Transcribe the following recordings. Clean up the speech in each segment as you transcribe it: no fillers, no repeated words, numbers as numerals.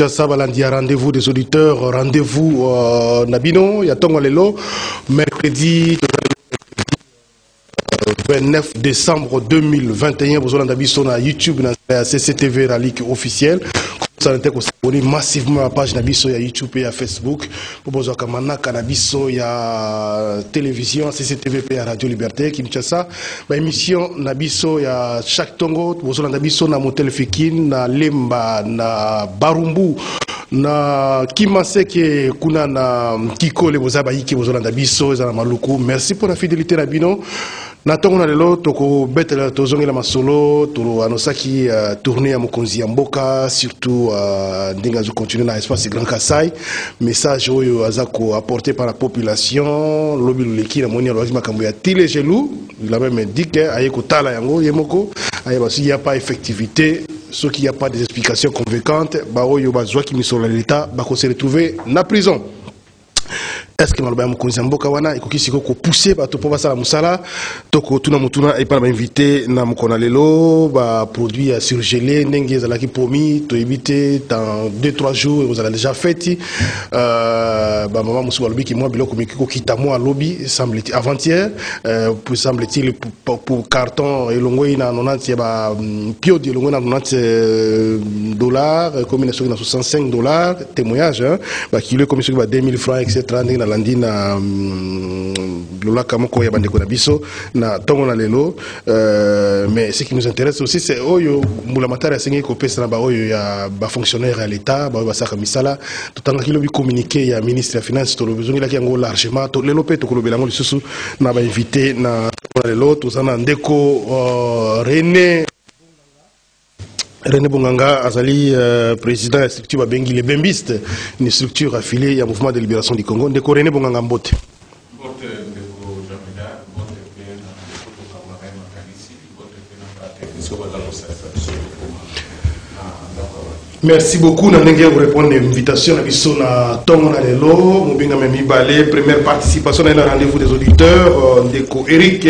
Kinshasa, Balandia, rendez-vous des auditeurs, rendez-vous Nabino, Yatongo Lelo, mercredi 29 décembre 2021, vous avez Nabiso na YouTube, na CCTV, la ligue officielle. Vous allez s'abonner massivement à la page Nabiso, il y a YouTube et à Facebook. Pour vous avez Nabiso, il y a télévision, CCTV et Radio Liberté, Kinshasa. Émission Nabiso, il y a chaque tongo. Vous avez Nabiso, na Motel Fikin, na Lemba, na Barumbu. Na Kimaseke kuna na Kiko le bozabaiki bozona Nabiso za Maluku. Merci pour la fidélité Nabino. Natongo na lelo toko betela tozongela masolo to anosaki tourner à Mokonzi Mboka surtout ndinga zo continuer na espace Grand Kasai message oyo azako apporté par la population lobi leki na moni alwazi makambo ya tile gelou il a même dit que ayeko tala yango yemoko ayeba si y a pas effectivité ceux qui y a pas des explications convaincantes ba oyo bazwa ki misola l'état ba ko se retrouver na prison. Est-ce que Malobaya Mokonzi Mboka wana ikoki siko pousser bato po basala musala toko tuna mutuna et pas invité na mukona lelo ba produit surgelé ndenge ezalaki promis to éviter dans 2-3 jours vous allez déjà fait ba maman musu balobi ki moi biloko mikiko kita moi lobby semble-t-il avant-hier pour semble-t-il pour carton elongo ina 90 ba pio de elongo na 90 dollars combinaison na 65 dollars témoignage ba kilo commission ba 2000 francs etc. Landina lola kamoko ya bandeko na biso na tongo na lelo mais ce qui nous intéresse aussi c'est oyo mbula matara sengi ko pesa na ba oyo ya ba fonctionnaire à l'état ba ba saka misala totanga kilo bi communiquer ya ministre ya finance to besoin la ki yango largement to lelo pe to ko lobela ngo lisusu na ba invité na lelo to sana ndeko René Bonganga Azali, président de la structure Bengi les Bembistes, une structure affiliée au mouvement de libération du Congo. Ndeko René Bonganga Mbote. Merci beaucoup. Nous avons répondu à l'invitation à Bissona Tongo Lelo. Nous avons mis balé. Première participation à un rendez-vous des auditeurs. Ndeko Eric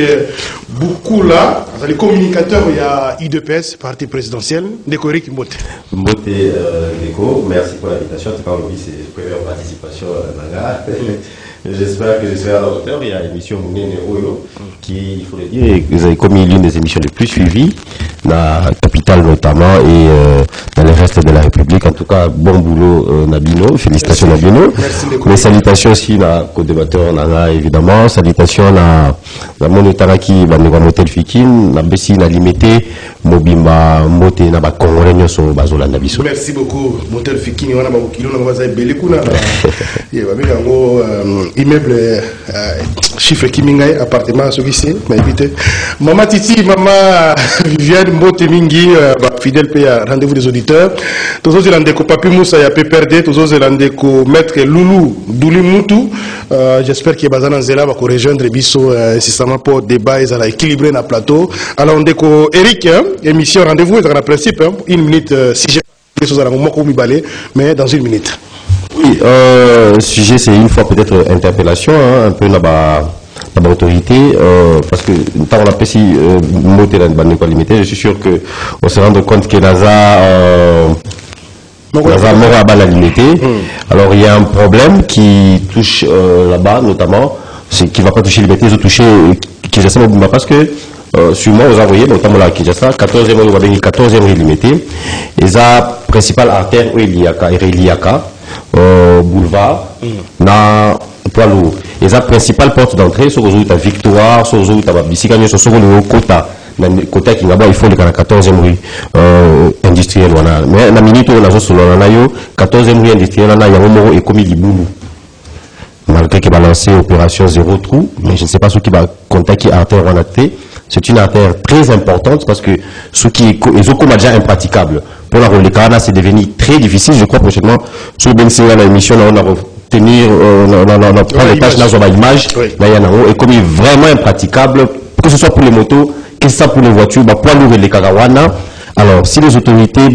Boukoula, le communicateur, il y a IDPS, parti présidentiel. Ndeko Eric Mbote. Mbote, Ndeko, merci pour l'invitation. C'est la première participation à Nanga. J'espère que je serai à la hauteur. Il y a l'émission Mounene Oyo, qui, il faut le dire, vous avez commis l'une des émissions les plus suivies, dans la capitale notamment, et dans le reste de la République. En tout cas, bon boulot, Nabino. Félicitations, merci. Nabino. Mes salutations aussi, à co-débatteur, Nana, évidemment. Salutations à Monetaraki, à Motel Fikin, à Bessi, à Limité, Mobimba, Mote, à Congolais, sur Bazola Nabiso. Merci beaucoup. Motel Fikin, on a beaucoup de immeuble chiffre Kimingai, appartement à celui-ci, mais évitez. Maman Titi, maman Viviane Mbote Mingi, fidèle PA, rendez-vous des auditeurs. Tous les rendez-vous Papi Moussa et PPRD, tous les rendez-vous Maître Loulou Doulimutu. J'espère qu'il y a Bazana Zela va rejoindre Bisso incessamment pour débat et à équilibrer dans le plateau. Alors, rendez-vous Eric, émission rendez-vous, dans le principe, une minute, si j'ai des choses à la moment mais dans une minute. Oui, le sujet c'est une fois peut-être interpellation, hein, un peu là-bas autorité, parce que tant on appelle si moté dans le limité, je suis sûr que on se rend compte que NASA mort à la limité. Alors il y a un problème qui touche là-bas notamment, c'est qui va pas toucher limité, ils ont touché Kinshasa parce que sûrement vous envoyez notamment la Kinshasa 14e limité, et la principale artère Iliaka boulevard na poids lourd et la principale porte d'entrée sur la Victoire sur la Bisikane sur le quota côté qui là-bas il faut le 14e rue industrielle mais la minute on a sur la 14e rue industrielle na ya et commis Liboulou malgré qu'il va lancer opération zéro trou, mais je ne sais pas ce qui va contacter artère en athée. C'est une artère très importante parce que ce qui est déjà impraticable. Pour la Rolécana, c'est devenu très difficile. Je crois prochainement, sur la émission, on a retenir, on prend les tâches là sur l'image, et comme il est vraiment impraticable, que ce soit pour les motos, que ce soit pour les voitures, poids lourd et les Karawana. Alors, si les autorités,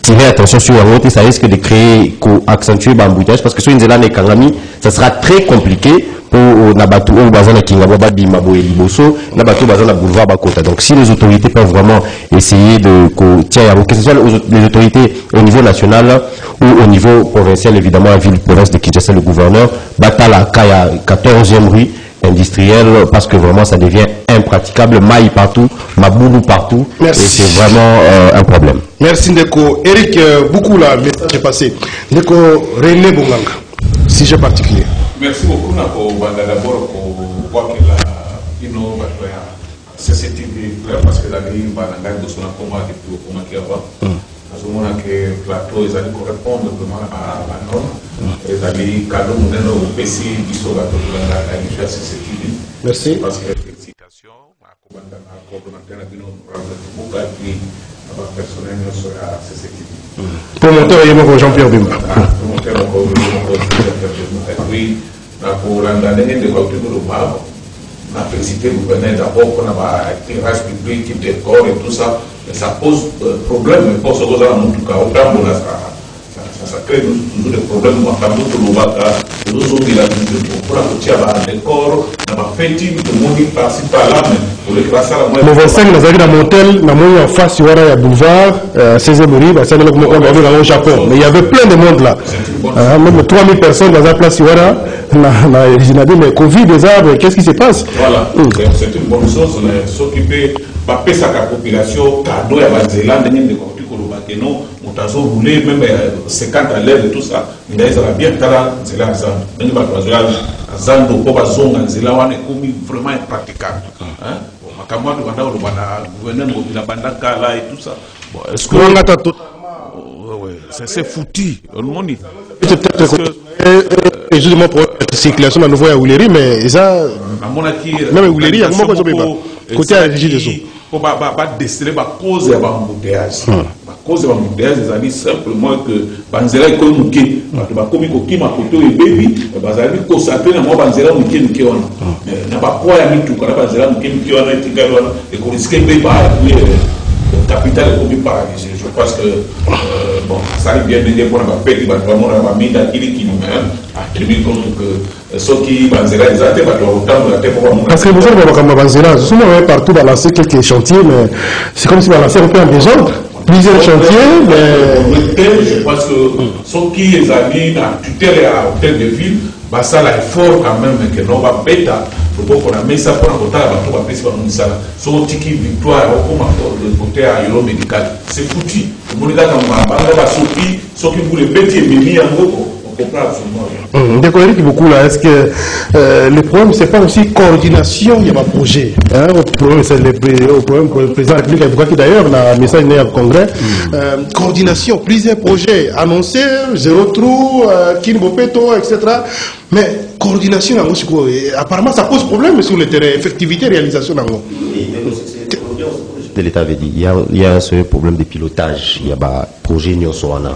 tirer attention sur la route, ça risque de créer, accentuer l'embouteillage, parce que sur une zélande et Kangami, ça sera très compliqué pour Nabatu ou Bazana Kingababa Dimabo et Liboso, Nabatu Bazana Boulevard Bakota. Donc si les autorités peuvent vraiment essayer de que ce soit les autorités au niveau national ou au niveau provincial, évidemment, la ville-province de Kinshasa, le gouverneur, Batala Kaya 14e rue industrielle, parce que vraiment ça devient impraticable, maille partout, maboulou partout. Merci. Et c'est vraiment un problème. Merci Ndeko. Eric, beaucoup là, le message est passé. Ndeko, René Bonganga, sujet particulier. Merci beaucoup. D'abord, pour voir que la CCTV, parce que la ligne va dans le son combat depuis au combat qui avant. Parce que le plateau, ils allaient correspondre vraiment à la norme. Ils allaient cadeau au PC, ils sont à la CCTV. Merci. Parce que l'excitation, à coordonnateur, à beaucoup et puis à la personnel sur la CCTV. Promoteur et Jean-Pierre Bimba. Promoteur et Jean-Pierre Bimba. Oui, pour l'année de Guatemala, on a félicité le gouverneur d'abord pour l'éclairage public, le décor et tout ça. Mais ça pose problème. Pour ce que ça, en tout cas, au Cameroun, ça crée toujours des problèmes. Moi, quand nous sommes dit la pour la décor, on a fait le monde par-ci par-là, mais pour les classes à la moitié. Le 25, nous avons un motel, nous avons en face, il y a un boulevard, 16e rue, c'est le Japon. Mais il y avait plein de monde là. Même 3000 personnes dans la place, il y a mais Covid, des arbres, qu'est-ce qui se passe? Voilà, c'est une bonne chose. S'occuper, pas sa population, cadeau à la Zélande, non, on t'a roulé, même 50 à l'air et tout ça. Il y a bien talent, c'est là, ça. Il y a Zando, Boba Zonga, c'est là, on est vraiment impraticable. Makamwa, le gouverneur, il a bandaka là et tout ça. Est-ce que. C'est foutu. Et justement pour la circulation à nouveau à Ouleri, mais ça. Même à Ouleri, il y a un moment côté à la régie des eaux. Pour pas déceler la cause de l'embouteillage. La cause de l'embouteillage, c'est simplement que Banzela est comme Mouké. Comme il m'a coûté et baby, Banzela est concentré dans moi, Banzela Mouké Mouké. Mais n'a pas quoi à tout, quand Banzela Mouké Mouké, et qu'on risque de le capital est comme paralysé. Je pense que bon, ça arrive bien de pour la paix, il va vraiment la famille d'Akili qui nous met à tenir compte que ceux qui Banzela, ils ont autant de la terre pour parce que vous avez comme Banzela, souvent partout balancer quelques chantiers, mais c'est comme si balancer un peu en désordre. Plusieurs chantiers, mais. Je pense que ceux qui les amis dans tutelle et à hôtel de ville, bah ça là est fort quand même, que non va bêta. Pour qu'on a mis ça pour un côté à bateau, après c'est pas nous ça. Son tiki victoire, comme le côté à Yolo médical, c'est foutu. Le monde là quand on va sortir, ceux qui voulaient bêter et mis en gros. D'accord, Eric, beaucoup là. Est-ce que le problème, c'est pas aussi coordination, il y a un projet. Le problème, c'est le problème pour le président de la République, qui d'ailleurs, a un message né au Congrès. Coordination, plusieurs projets annoncés, zéro trou, Kinbopeto, etc. Mais coordination, apparemment, ça pose problème sur le terrain, effectivité, réalisation. De l'État avait dit, il y a un seul problème de pilotage. Il y a un projet Nyonsoana.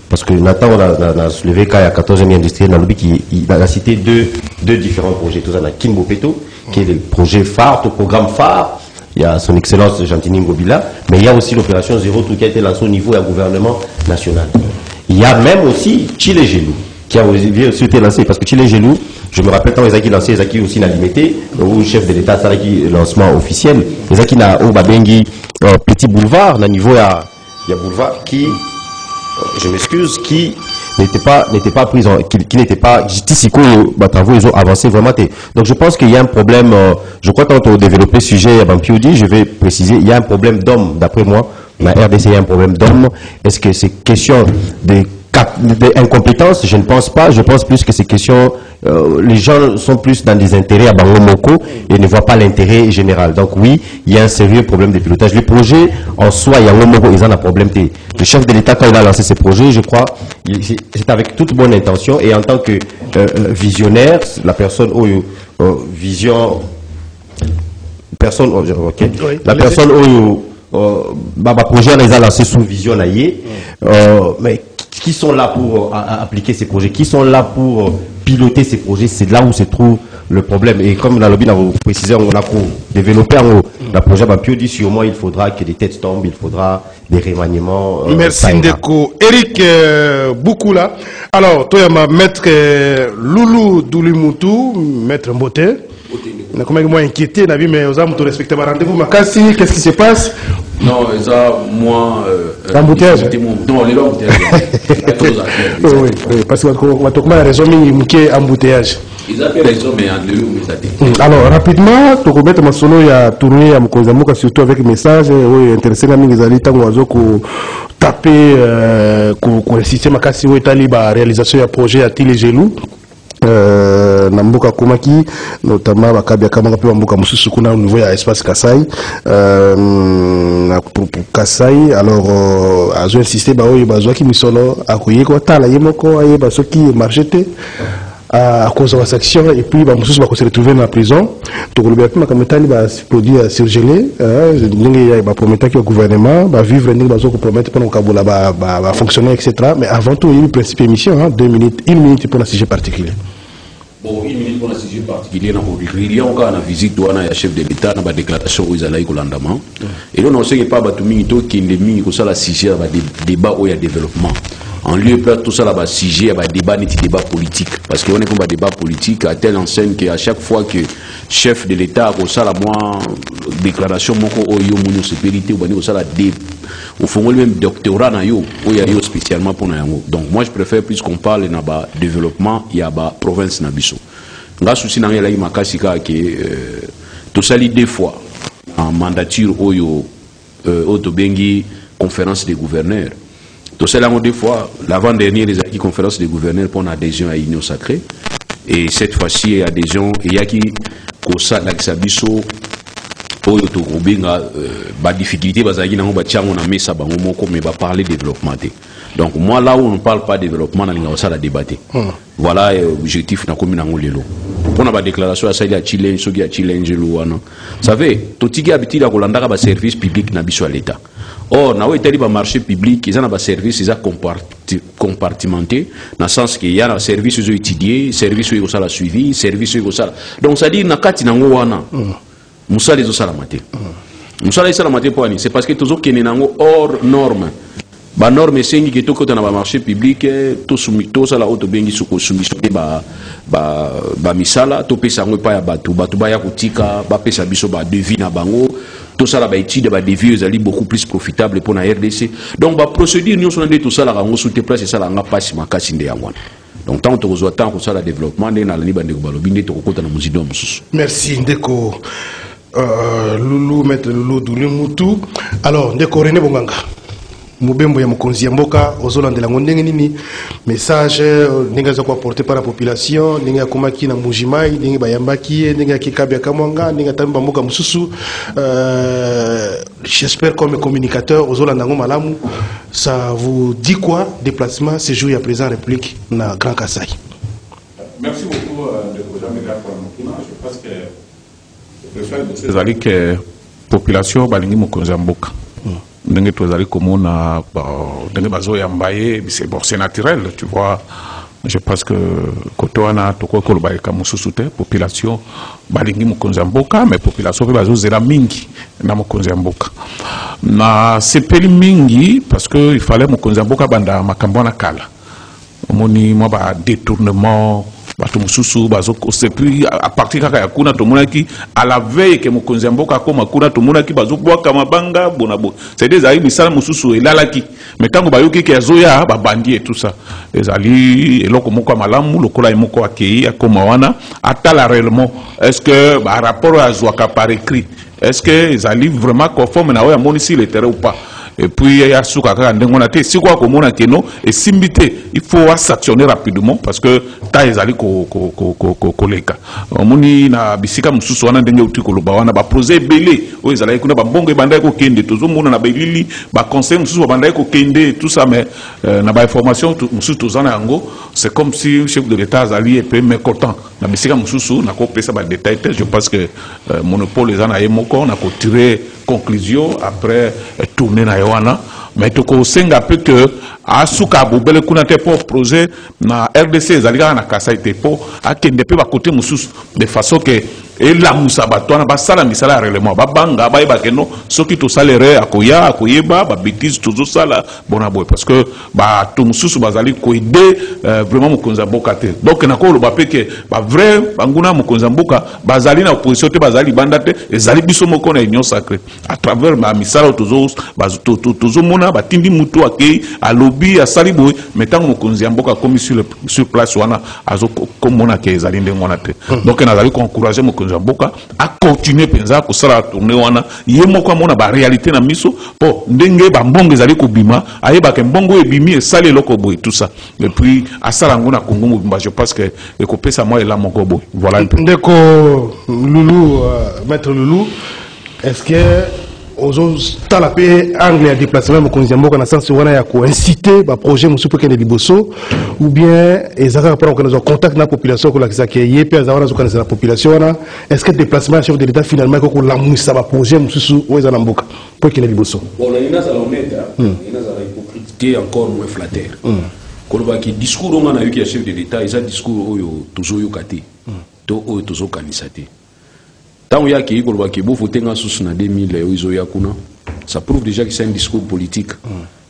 Parce que Nathan, on a soulevé qu'il y a 14e industriel dans le but, il a cité deux différents projets. Tout ça, on a Kimbopeto, qui est le projet phare, le programme phare. Il y a son excellence Gentini Ngobila, mais il y a aussi l'opération Zéro Tout qui a été lancée au niveau du gouvernement national. Il y a même aussi Chile Gelou, qui a aussi été lancé, parce que Chile Gelou, je me rappelle quand Ezaki lancé, Ezaki aussi n'a limité, au chef de l'État, c'est le lancement officiel. Ezaki n'a au Babengi, petit boulevard, à niveau, il y a boulevard qui. Je m'excuse, qui n'était pas pris qui n'était pas travaux, ils ont avancé vraiment. Donc je pense qu'il y a un problème, je crois quand on a développé le sujet à Bampiodi, je vais préciser, il y a un problème d'homme, d'après moi, la RDC, il y a un problème d'homme. Est-ce que c'est question d'incompétence? Je ne pense pas, je pense plus que c'est question, les gens sont plus dans des intérêts à Bangomoko et ne voient pas l'intérêt général. Donc oui, il y a un sérieux problème de pilotage. Les projets, en soi, il y a ils ont un problème. Le chef de l'État, quand il a lancé ces projets, je crois, c'est avec toute bonne intention et en tant que visionnaire, la personne vision, personne, ok, oui, la personne projet, les a lancé sous vision mais qui sont là pour appliquer ces projets, qui sont là pour piloter ces projets, c'est là où se trouve le problème. Et comme la lobby l'a précisé, on a développé le projet Bapio dit sur moi, il faudra que des têtes tombent, il faudra des remaniements. Merci Ndeko. Eric Boukoula. Alors, toi, ma maître Loulou Doulimutu, maître Mbote. Comment moi inquiété, mais aux âmes, tu respectes ma rendez-vous. Makassi, qu'est-ce qui se passe? Non, ça, moi. Embouteillage. Non, les embouteillages. Oui, parce que tu as raison, il y a embouteillage. Ils appellent raison, mais en deux, mais alors, rapidement, tu peux mettre ma solo, il y a tourné à Mkonzamuka, surtout avec un message, oui, intéressé, les alliés, tant qu'on taper, qu'on système à casser, où est allé, réalisation du projet à Tile Gelou. Nambuka Komaki, notamment Bakabia Kamanga pe Mbuka Mususu kuna au niveau ya espace Kasai, pour Kasai. Alors azo insister ba oyo bazwa ki misolo akoye ko tala yemoko aye basoki marchete à cause de la section et puis bah Mususu va se retrouver dans la prison. Donc le bien comme tali ba produit surgelé, ndenge ya ba promettre que le gouvernement va vivre ndenge bazo ko promettre pendant kabula ba fonctionner etc. Mais avant tout il y a le principe émission 2 minutes, 1 minute pour un sujet particulier. Bon, 1 minute pour un sujet particulier, il y a encore une visite de la chef de l'État, dans la déclaration où ils allaient au lendemain. Et là, on ne sait pas qui est mis sur la sujet de débat où il y a développement. En lieu de tout ça, là, sujet, il y a débat, débat politique. Parce qu'on est comme un débat politique à telle enseigne qu'à chaque fois que chef de l'État a ça, la moi, déclaration, mon co, yo, mon sécurité, ou ça, la au fond, même doctorat, où il y a spécialement pour nous. Donc, moi, je préfère plus qu'on parle de développement, il y a la province Nabiso. Grâce aussi, il y a eu ma cassica qui tout ça, deux fois, en mandature, au Tobengi, conférence des gouverneurs. Tout ça, deux fois, l'avant-dernier, les acquis conférence des gouverneurs pour l'adhésion à l'Union sacrée. Et cette fois-ci, adhésion, il y a qui, Kosa, Laxabiso, oyo to robinga ba difficulté bazaki na ba tiango na mesa bango moko mais ba parler développement. Donc moi là où on ne parle pas développement na linga ça la débattre. Voilà objectif na komi na ngolelo. Pour na ba déclaration à ça il y a challenge so ya challenge lo wana. Vous savez totiki habitude à kolandaka ba service public na biso à l'état. Or na wetali ba marché public ils ont ba service ils a compartimenté dans le sens qu'il y a un service aux étudiés, service aux la suivi, service aux ça. Donc ça dit na kati na ngo wana. Moussa les osalamate. Moussa les osalamate pour c'est parce que toujours qu'il y a hors norme. Ba norme c'est que tout côté dans le marché public tout soumis tout ça la auto bengi sous soumission ba misala tout pesa ngo pa ya batu ba ya kutika ba pesa biso ba devis na bango tout ça la ba étude ba devis ali beaucoup plus profitable pour la RDC. Donc ba procédure nous on tout ça la rango sous tes places ça la nga passe makasi nde yangwana. Donc tant que vous attend pour ça le développement ndé na lani bande ko balobi ndé to kota na muzido mususu. Merci Ndeko. Loulou, maître Loulou Doulimutu. Alors, Ndeko René Bonganga. Moubembo ya mokonzi ya mboka ozolandela ngo ndenge nini message ndenge za porter par la population ndenge akomaki na mujimai ndenge bayambaki ndenge akikabya kamwanga ndenge tamba mboka mususu j'espère comme communicateur ozolanda ngo malamu ça vous dit quoi déplacement séjour ya président de la République na Grand Kasai. Merci beaucoup de Jean-Michel Mokuna. Je pense que le fait de ces alliés que population balingi mokonzi ya mboka ndenge tozali komona ndenge bazoyambaye c'est naturel tu vois. Je pense que kotoana toko koloba ka mususu te population balingi mokonzi ya mboka mais population pe bazozela mingi na mokonzi ya mboka na sepeli mingi parce que il fallait mokonzi ya mboka banda makambo na kala omoni mo ba détournement bato mususu bazo c'est puis à partir kaka ya kuna tomonaki à la veille que mokonzi ya mboka akoma kuna tomonaki bazo bwaka mabanga bonabo c'est des aïe misala mususu elalaki mais tango bayoki ke azoya ba bandi et tout ça les ali eloko moko malamu lokola moko akei akoma wana atala réellement est-ce que ba rapport à zwaka par écrit est-ce que les ali vraiment conforme na oya monisi le terrain ou pas. Et puis il y a souka ndengona si quoi comme on a keno et simbité il faut sanctionner rapidement parce que ta ezali ko koleka omoni na bisika mususu wana ndenge uti koloba wana ba projet belé o ezali kuna ba bongo banda ko kende tozo mona na belili ba conseil mususu banda ko kende tout ça mais na ba information mususu tozana yango c'est comme si le chef de l'État azali et peu mécontent na bisika mususu na ko pesa ba détail je pense que monopole ezana yemoko na ko tirer conclusion après tourner na yoana mais toko senga peu que asuka bobele kuna te pour projet na RDC zalika na Kasai te po akende pe ba côté mususu de façon que et la musabatwana ba sala misala réellement ba banga ba yeba keno soki to salere akoya akoyeba ba bêtise toujours sala bona boy parce que ba to mususu bazali ko aider vraiment mokonza mboka te donc na ko lo ba pe que ba vrai banguna mokonza mboka bazali na opposition te bazali banda te ezali biso moko na union sacrée à travers ba misala toujours ba toujours mona ba tindi mutu akei a lobby a sali boy metant mokonza mboka comme sur place wana azo comme mona ke ezali ndengona te donc nazali ko encourager mokonza mboka a continuer penza ko sala tourner wana yemoko mona ba réalité na miso po ndenge ba mbongo ezali ko bima ayeba ke mbongo ebimi esali eloko boy tout ça et puis asala ngona Congo mobimba je pense que ekopesa moi la moko boy voilà un peu ndeko Loulou maître Loulou est-ce que ozo tala pe angle ya déplacement mokonzi mboka na sens wana ya ko inciter ba projet musupu kene liboso ou bien ezaka pour qu'on ait contact na population ko la kisa ke yepe azawana zo kanisa la population wana est-ce que déplacement chef de l'état finalement ko la musa ba projet mususu oza na mboka pour kene liboso bon ina za honnête ina za hypocrite encore moins flatteur koloba ki discours on a eu qui chef de l'état eza discours oyo toujours yo kate to oyo toujours kanisa te. Tant qu'il y a qui sous 2000 ça prouve déjà que c'est un discours politique.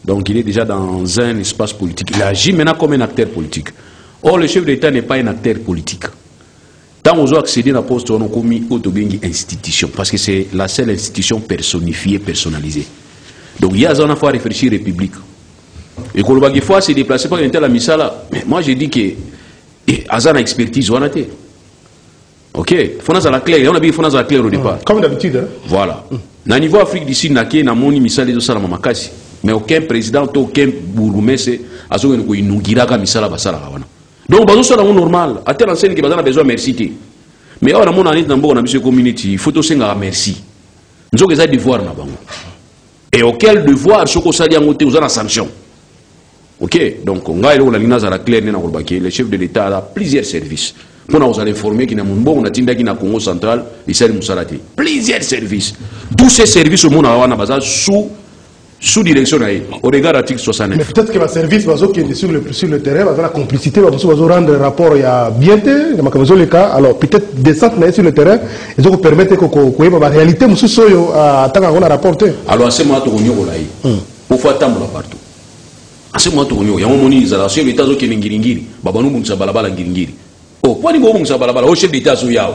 Donc il est déjà dans un espace politique. Il agit maintenant comme un acteur politique. Or le chef d'État n'est pas un acteur politique. Tant qu'on a accédé à la poste, on a commis une institution parce que c'est la seule institution personnifiée, personnalisée. Donc il y a un affaire à réfléchir république. Et quand il faut se déplacer par la misala, moi j'ai dit que Azan a expertise on a été. Ok, faut la claire, on a bien la claire au départ. Comme d'habitude. Hein? Voilà. Na niveau Afrique du Sud, na moni misali zo sala mamakasi. Mais aucun président, aucun bourgmestre, azo ko inugira ka misala basala wana. Donc bazo sala normal. Ate l'enseigne que bazana besoin merci. Mais on a mon année dans na biso community, photo senga merci. Nzoke za devoir na bango. Et auquel devoir soko sali ngote uzana sanction. Ok, donc on a la claire na kolbaki, le chef de l'État a plusieurs services. On a informé qu'il y a un tinda qui na Congo central, il s'est moussalati. Plusieurs services. Tous ces services au monde a sous direction au regard de l'article 69. Mais peut-être que le service qui est sur le terrain, la complicité, va rendre rapport il y a bien le cas. Alors peut-être descendre sur le terrain, ils vont permettre que la réalité à tant qu'on a rapporté. Alors à ce moment là, il faut attendre partout. À ce moment il y a un moment où chef d'État qui est ngiri, babanu bunsa balabala ngiri. Oh, pourquoi nous avons balabala au chef d'État souyao.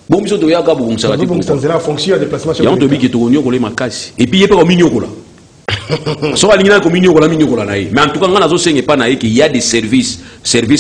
Bon, biso doya ka bunsa la la fonction de déplacement. Il y a un tobi qui est au nyo kolema kasi. Et puis il y a pas au minyo kola. So alingina ko minyo kola naï. Mais en tout cas, on a zo pas naï qu'il y a des services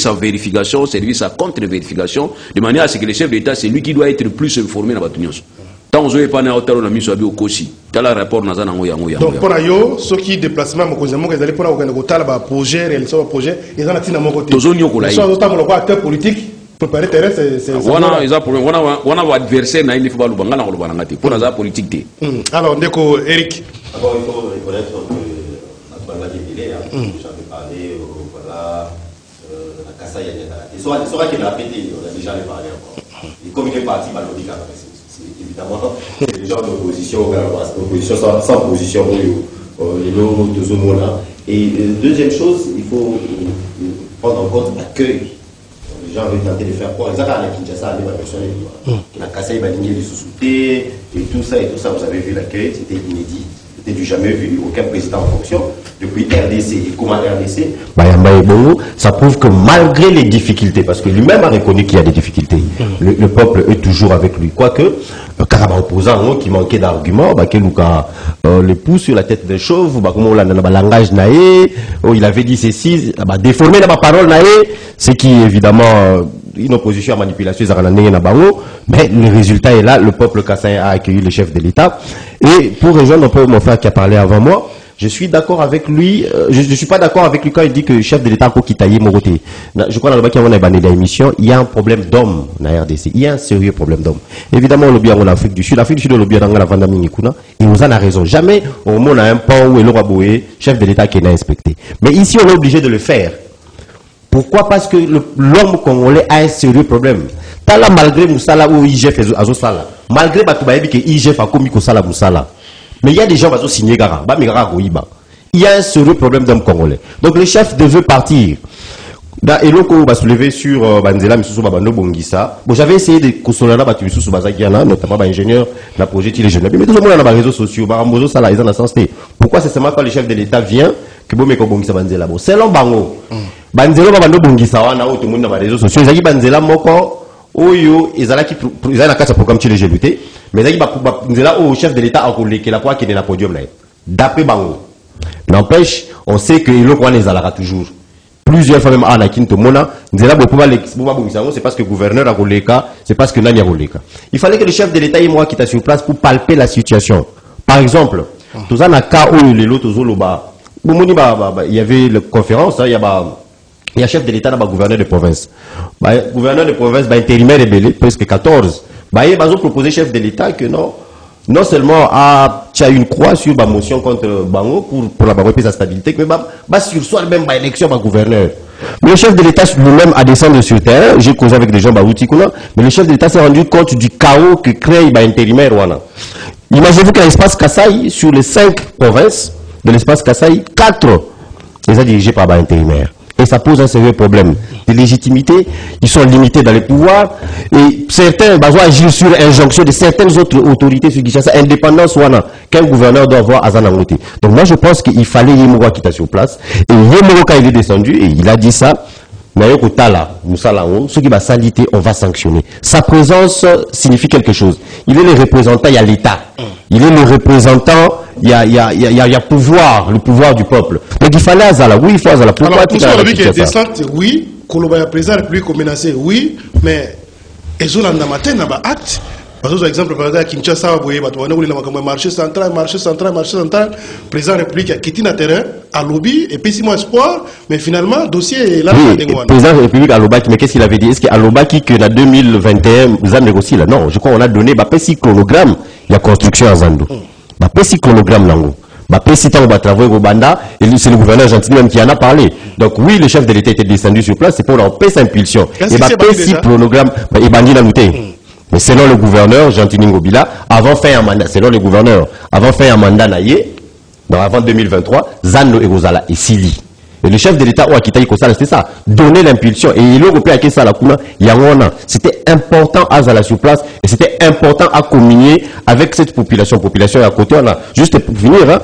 en vérification, services à contre-vérification, de manière à ce que le chef d'État c'est lui qui doit être plus informé dans Batunios. Tant on pas na hôtel on a mis sur au kosi. T'as la rapport na zana ngoya. Donc pour yo ceux qui déplacement mokonza moko ils allaient pour na ko tala ba projet réaliser un projet ils en a tina moko te. Tozo nyoko la. So autant le acteur politique préparer terrain c'est wana ils a problème wana va adversaire na il faut ba lubanga na ko lubanga ngati pour na politique te. Alors ndeko Eric. D'abord il faut reconnaître que la bande de télé j'avais parlé voilà la Kasai il sera qu'il a pété on a déjà parlé encore. Et comme il est parti par l'oblige évidemment, c'est des gens d'opposition, sans position, les lots de Zomona. Et deuxième chose, il faut prendre en compte l'accueil. Les gens veulent tenter de faire quoi? Exactement, à la Kinshasa, la Kasai Balingue du sous-souté, et tout ça, vous avez vu l'accueil, c'était inédit. C'était du jamais vu, aucun président en fonction, depuis RDC et comment RDC. Ça prouve que malgré les difficultés, parce que lui-même a reconnu qu'il y a des difficultés, le peuple est toujours avec lui. Quoique, carrément opposant, qui manquait d'arguments, le pouce sur la tête des chauves, langage il avait dit ceci, déformé la parole, ce qui évidemment une opposition à manipulation, mais le résultat est là, le peuple kassaïen a accueilli le chef de l'État. Et pour rejoindre un peu mon frère qui a parlé avant moi, je suis d'accord avec lui, je ne suis pas d'accord avec lui quand il dit que le chef de l'État a quitté Moroté. Je crois que dans l'émission, il y a un problème d'homme dans la RDC. Il y a un sérieux problème d'homme. Évidemment, on lobby en Afrique du Sud. L'Afrique du Sud, on lobby dans la Vanda Minikuna. Et nous en a raison. Jamais au monde a un pan où il aura boué, chef de l'État qui est inspecté. Mais ici, on est obligé de le faire. Pourquoi? Parce que l'homme congolais a un sérieux problème. Tala malgré Moussala ou IGF et Azosala. Malgré Batoubaïbi que IGF a commis Kosala Moussala. Mais il y a des gens qui ont signé Gara. il y a un sérieux problème d'hommes congolais. Donc le chef devait partir. Et là, on va se lever sur Banzela, Missoussou Babando Bongissa. Bon, j'avais essayé de consoler là, Missoussou Bazakiana, notamment ingénieur, la projet les jeunes. Mais tout le monde a les réseaux sociaux, Barambozo, ça là, ils ont la sensité. Pourquoi c'est seulement quand le chef de l'État vient que bon, mais qu'on Bongissa Banzela. Bon, c'est Bango. Banzela Babando Bongissa, on a tout le monde dans les réseaux sociaux. Ils ont dit Banzela Moko, Oyo, ils ont la carte programme chez les jeunes. Mais ils ont dit Banzela, au chef de l'État, en qui est la poids qui est dans la podium là. D'après Bango. N'empêche, on sait que le roi les alara toujours. Plusieurs fois même à la quinte mona, c'est parce que le gouverneur a Roleka, c'est parce que Nani a Roleka. Il fallait que le chef de l'État et moi qui était sur place pour palper la situation. Par exemple, tout ça n'a qu'à où les lots il y avait la conférence, il y a chef de l'État, il y a gouverneur de province. Gouverneur de province, intérimaire rebellé, presque 14. Il a proposé chef de l'État que non seulement tu as une croix sur ma motion contre Bango pour la barre sa stabilité, mais sur soi même ma élection ma gouverneur. Mais le chef de l'État lui-même a descendu sur terre, j'ai causé avec des gens mais le chef de l'État s'est rendu compte du chaos que crée l'intérimaire. Imaginez-vous qu'à l'espace Kassai, sur les 5 provinces de l'espace Kassai, 4 les a dirigés par l'intérimaire. Et ça pose un sérieux problème de légitimité. Ils sont limités dans les pouvoirs. Et certains doivent agir sur injonction de certaines autres autorités sur Kinshasa, indépendance qu'un gouverneur doit avoir à Zanangote. Donc moi je pense qu'il fallait Yemoro qui était sur place. Et Yemoro quand il est descendu, et il a dit ça, ceux qui va s'aliter, on va sanctionner. Sa présence signifie quelque chose. Il est le représentant, il y a l'État. Il est le représentant, il y a pouvoir, le pouvoir du peuple. Donc il fallait Azala, oui, il faut Azala. Pourquoi alors, tout ça, on a vu qu'il y a des descente, oui, Koloba président de la République menacé, oui, mais ils ont un acte. Par exemple, à Kinshasa, marché central, président de la République a quitté le terrain, à lobby, et puis 6 mois espoir, mais finalement, le dossier est là. Oui, le président de la République à Lobaki, mais qu'est-ce qu'il avait dit? Est-ce qu'à Lobaki, que en 2021, vous avez négocié là? Non, je crois qu'on a donné un petit chronogramme, il y a construction à Zando. Un petit chronogramme là. C'est le gouverneur gentil même qui en a parlé. Donc oui, le chef de l'État était descendu sur place, c'est pour leur paix impulsion. Et petit chronogramme, il bandit la nouté. Mais selon le gouverneur, Gentini Ngobila, avant faire un mandat, selon le gouverneur, avant faire un mandat naïe, avant 2023, Zano et Rosala et Sili. Et le chef de l'État, c'était ça, donner l'impulsion. Et il a ça la c'était important à Zala sur place, et c'était important à communier avec cette population. Population à côté, on a juste pour finir,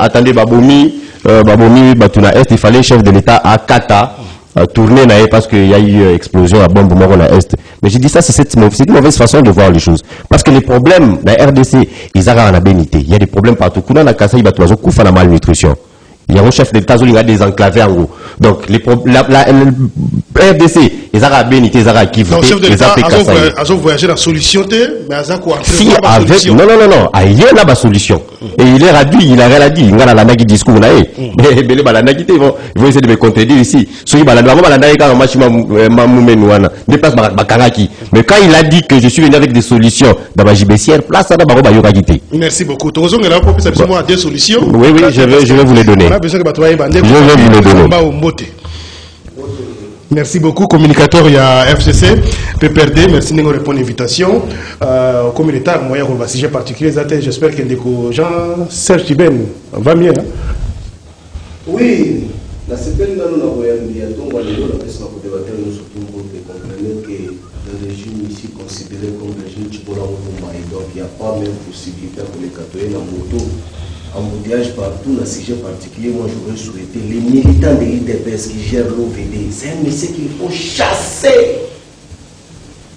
attendez, Babomi, Est, il fallait chef de l'État à Kata, tourner parce qu'il y a eu explosion à bombe à Est. Mais j'ai dit ça, c'est une mauvaise façon de voir les choses. Parce que les problèmes, la RDC, ils ont la bénité. Il y a des problèmes partout. Quand on a cassé, il y a la malnutrition. Il y a un chef d'État qui a des enclavés en gros. Donc, la RDC, ils ont la bénité, ils ont la kiff. Le chef de l'État a voyagé dans la solution, mais ils ont quoi? Si, avec, non. Il y a la solution. Et il est radis, il a rien dit. Il y a la nagi discours, mais ils vont essayer de me contredire ici. Mais quand il a dit que je suis venu avec des solutions dans ma gibessière, place, merci beaucoup. Des solutions. Oui, je vais vous les donner. Je vais vous les donner. Merci beaucoup, communicateur, il y a FCC, PPRD, merci de nous répondre à l'invitation. Communautaire, moi, il y a un sujet particulier, j'espère que Jean-Serge Tiben va mieux. Hein? Oui, la CPL, nous avons bientôt, que le régime ici considéré comme le régime Chibola Mutumba, et donc il n'y a pas même possibilité pour les Catoyens en moto. Embouteillage partout, dans ce sujet particulier, moi j'aurais souhaité les militants de l'IDPS qui gèrent l'OVD. C'est un monsieur qu'il faut chasser.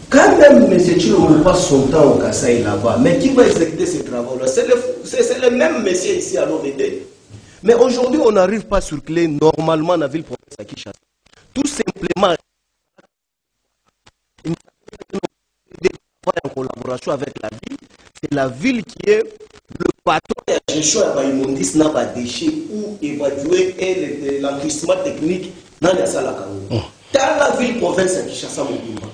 Quand même, M. Chilo passe son temps au Kassai là-bas, mais qui va exécuter ces travaux-là? C'est le même monsieur ici à l'OVD. Mais aujourd'hui, on n'arrive pas à circuler normalement dans la ville-province à Kinshasa. Tout simplement, en collaboration avec la ville, c'est la ville qui est le patron de la gestion de l'immondice n'a pas déchets ou évaluer l'enregistrement technique dans les salles à Kango. Dans la ville-province à Kinshasa, Mobimba,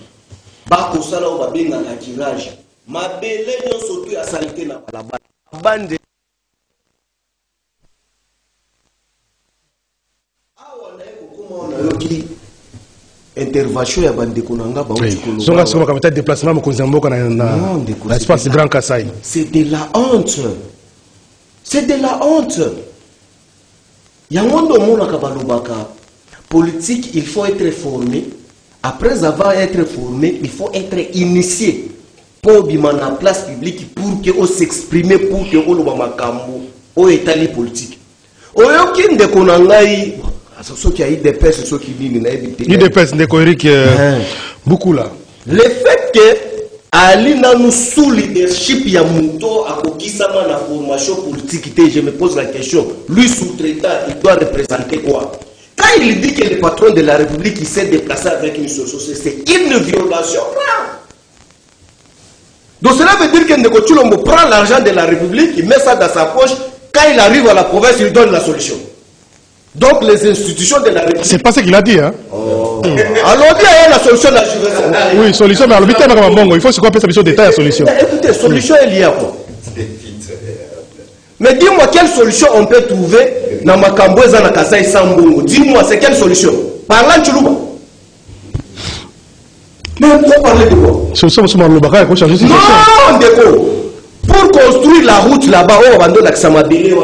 Bako Sala ou Babé dans la tirage, ma belle non surtout à salité dans la bande. Intervention ya bande konanga ba utikolo. Zonga soma kamata déplacement mo konzamboka na espace Grand Kassai. C'est de la honte. C'est de la honte. Yangondo mona kabalobaka politique, il faut être formé. Après avoir été formé, il faut être initié pour bien la place publique pour que on s'exprimer pour que on le makambo au état politique. Oyoki ndekonangai ceux qui a eu des pèses, ceux qui viennent na éviter. Il dépêche Ndeko-Eric beaucoup là. Le fait que Alina nous sous leadership ya muto akokisama na formation politique, je me pose la question, lui sous-traitant, il doit représenter quoi? Quand il dit que le patron de la République s'est déplacé avec une société, c'est une violation grave. Donc cela veut dire que Ndeko Tshilombo prend l'argent de la République, il met ça dans sa poche, quand il arrive à la province, il donne la solution. Donc les institutions de la République... C'est pas ce qu'il a dit, hein? Oh. Alors il y a la solution de la justice. Oui, solution, mais alors il faut se quoi sa mission d'état et solution. Écoutez, solution est liée à quoi? Mais dis-moi quelle solution on peut trouver dans Makambo et dans Kasai Sambongo. Dis-moi, c'est quelle solution? Parlant de Tshilombo. Mais pour parler de quoi? Solution, il faut changer cette solution. Non, Ndeko. Pour construire la route là-bas, on va donner l'accès à Mabélé.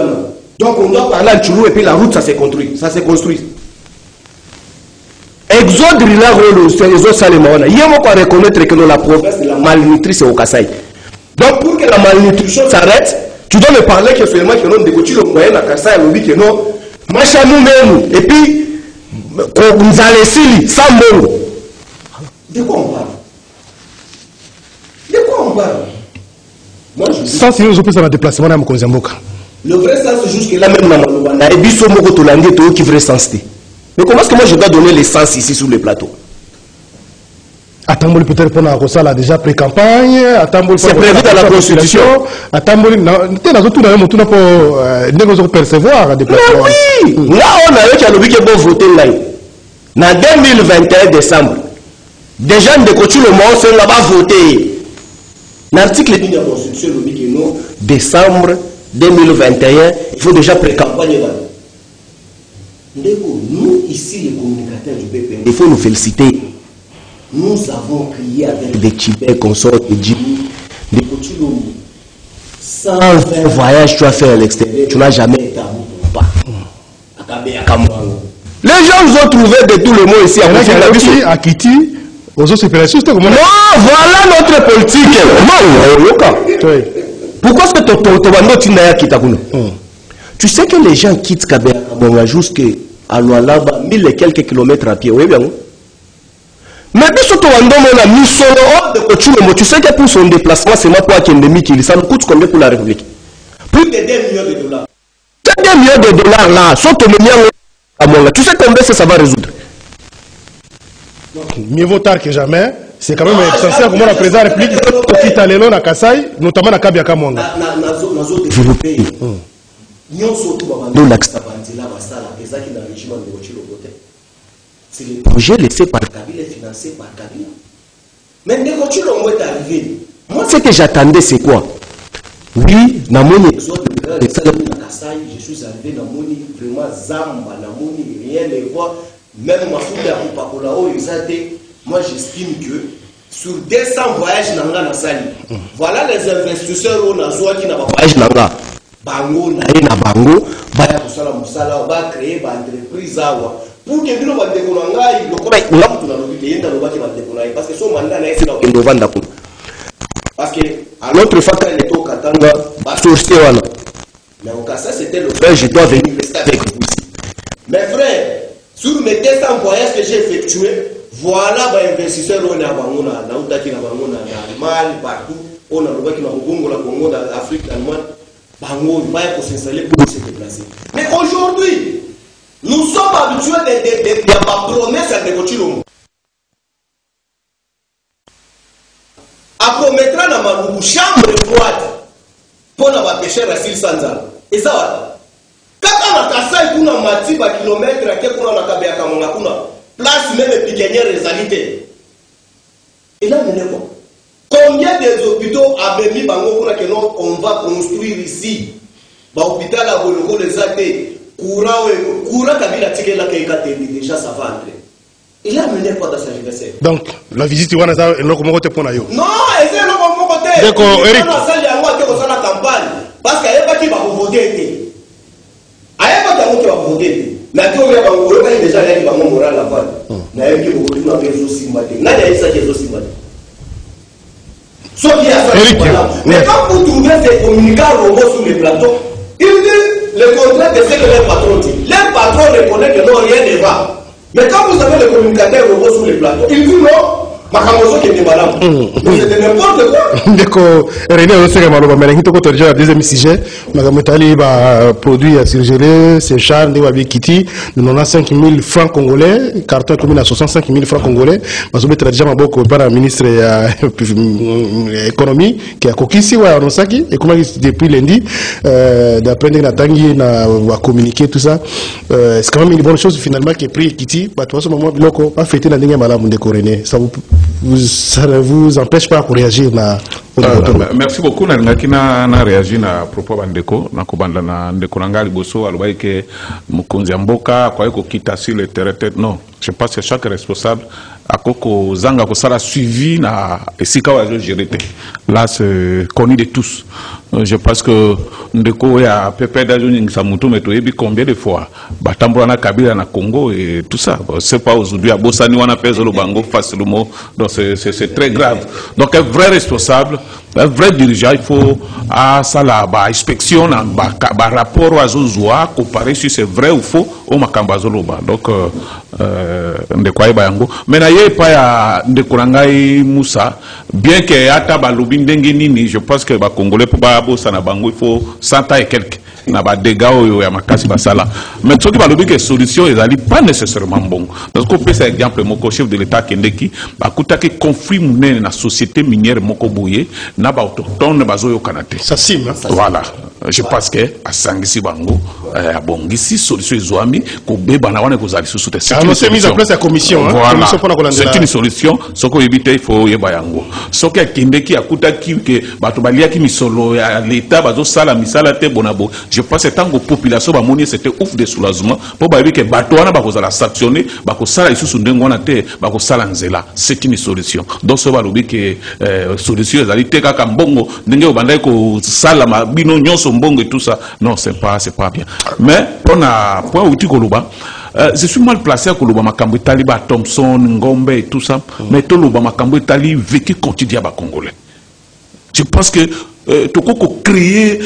Donc on doit parler de Tshilombo et puis la route, ça s'est construit. Ça s'est construit. Exode Rila Rolo, c'est les autres Salémawana. Il y a moi pour reconnaître que dans la province, la malnutrition est au Kasaï. Donc pour que la malnutrition s'arrête, tu dois me parler que seulement que non, de le moyen à Kasaï, on dit que non, machin nous-mêmes, et puis, on nous a laissé sans bon. De quoi on parle? De quoi on parle? Moi, je dis. Ça, c'est nous opposons à déplacement à Mokonzamboka. Le vrai sens, c'est juste que là même, on a Ebiso Moko Tolandi et qui vrai sens. Mais comment est-ce que moi je dois donner l'essence ici sur le plateau? Attamboli peut-être pour ça là déjà pré-campagne. C'est prévu dans la Constitution. Attamboli, pour percevoir des plateaux. Mais oui! Là, on a eu qui a lobby qui est bon voter là. En 2021 décembre, déjà de coach le monde c'est là-bas voter. L'article de la Constitution lobby qui non décembre 2021, il faut déjà pré-campagne là. Nous, ici, les communicateurs du PPN, il faut nous féliciter. Nous avons crié avec des Tibets, consorts, des Jimmy, des Kochilombo. 120 voyages tu as fait à l'extérieur, tu n'as jamais été à Moutomba. Les gens nous ont trouvé de tout le monde ici à Kiti, aux autres opérations. Non, voilà notre politique. Non, pourquoi est-ce que tu sais que les gens quittent Kabea jusqu'à Lualaba, 1000 et quelques kilomètres à pied. Oui, bien. Mais tu sais que pour son déplacement, c'est moi pour qu'il ça nous coûte combien pour la République? Plus de 2 millions de dollars. 2 millions de dollars là, tu sais combien ça va résoudre? Mieux vaut tard que jamais. C'est quand même essentiel pour la présidente de la République qui est allée à Kasaï, notamment à Kabiaka Mwanga. C'est le projet laissé par Kabila et financé par Kabila. Mais Ndeko Tshilombo est arrivé. Moi, ce que j'attendais, c'est quoi? Oui, Namoni, je suis arrivé, Namoni, vraiment Zamba, Namoni, rien ne voit. Même ma fille à Kupakolao, moi j'estime que sur 200 voyages Nanga Nasali, voilà les investisseurs qui n'ont pas voyagé Nanga. Bango, na Bango, Baya Musala Musala, va créer une entreprise. Pour que nous va décoller, parce que son mandat est là au Novanda. Parce que à l'autre fois quand il était au Katanga, mais au cas ça c'était le frère, je dois venir rester avec vous ici. Mes frères, sur mes 200 voyages que j'ai effectués, voilà les investisseurs on a Bango na Utaki na Bango na Mali partout, on a le Congo, la Congo, l'Afrique, l'Allemagne, Bango, il va s'installer pour se déplacer. Mais aujourd'hui, nous sommes habitués de ma promesse à Ndeko Tshilombo. À promettre dans ma chambre froide pour la pêcher à Sil Sanza. Et ça, quand on a cassé pour un mati par kilomètre, à quel point on a cabé à Kamangakuna, place même piquenière réalité. Et là, combien des hôpitaux a mis Bango pour que nous on va construire ici? L'hôpital à Boloko les athées. Courant Kabila Tikela Keikateli, déjà ça va entrer. Il a mené quoi dans sa jeunesse? Donc, la visite, on a ça, non, c'est le côté. D'accord, Eric. On a ça, la campagne. Parce qu'il n'y a pas qui va voter. aya ba tango to voter na to ya bango yo ba déjà ya bango moral la voix na yaki beaucoup na réseau simate na ya isa réseau simate so bien ça mais quand vous trouvez ces communicants robots sur les plateaux ils disent le contraire de ce que les patrons disent les patrons reconnaissent que non rien ne va mais quand vous avez le communicateur robot sur les plateaux ils disent non. C'est n'importe quoi. D'accord. René, on sait que mais qui te déjà deuxième sujet. Magametali va produit à surgelé, c'est Charles de Wabikiti, nous avons 5 000 francs congolais, carton commune à 65 000 francs congolais. Parce que déjà ma beaucoup par la ministre de l'économie qui a coquille ici, ouais, on sait qui et comment depuis lundi, d'après Natangi, na communiqué tout ça. C'est quand même une bonne chose finalement qui est pris Kitty. Bah toi ce moment bloco pas fêter la dernière malade de René. Ça vous empêche pas de réagir na merci beaucoup na réagi na propos bandeko na kobanda na ndeko nanga liboso alobai ke mukonzi ya mboka kwa ko kita sur le terrain non je pense que chaque responsable a koko zanga ko sala suivi na esika wa gérer là c'est connu de tous je pense que ndeko ya pepe d'ajoni sa mutu metoyebi combien de fois batambola na Kabila na Congo et tout ça c'est pas aujourd'hui à Bosani wana pèse le bango facilement donc c'est très grave donc un vrai responsable un vrai dirigeant il faut à ça la inspection na rapport à Zozua comparer si c'est vrai ou faux au makambazoloba donc ndeko ayeba yango mais na ye pa ya ndeko ngai Moussa bien que ata balobi ndenge nini je pense que ba congolais pour ba bossa na bango il faut 100 ans et quelques na ba dégâts oyo ya makasi basala mais soki balobi que solution ezali pas nécessairement bon parce qu'on peut ça exemple mon chef de l'état kendeki bakutaki conflit munene na société minière moko boye na ba autochtone bazoyo kanate ça sim voilà je pense que asangisi bango abongisi solution ezwami ko beba na wana kozali sous c'est mise en place la commission voilà. C'est une solution ce qu'on évite il faut yeba yango soki akendeki akutaki ke bato baliaki misolo ya l'état bazo sala misala te bonabo je pense que tant que population bamoni c'était ouf de soulagement pour ba que bato wana bakozala sanctionner bakosala isusu ndengo na te bakosala nzela c'est une solution donc so balobi que solution ezali te kaka mbongo ndenge obandai ko sala mabino nyonso mbongo et tout ça non c'est pas bien mais on a point outil koloba je suis mal placé à Koloba Makambo Taliba Thompson Ngombe et tout ça mais Toloba Makambo Tali vécu quotidien ba congolais je pense que toko créer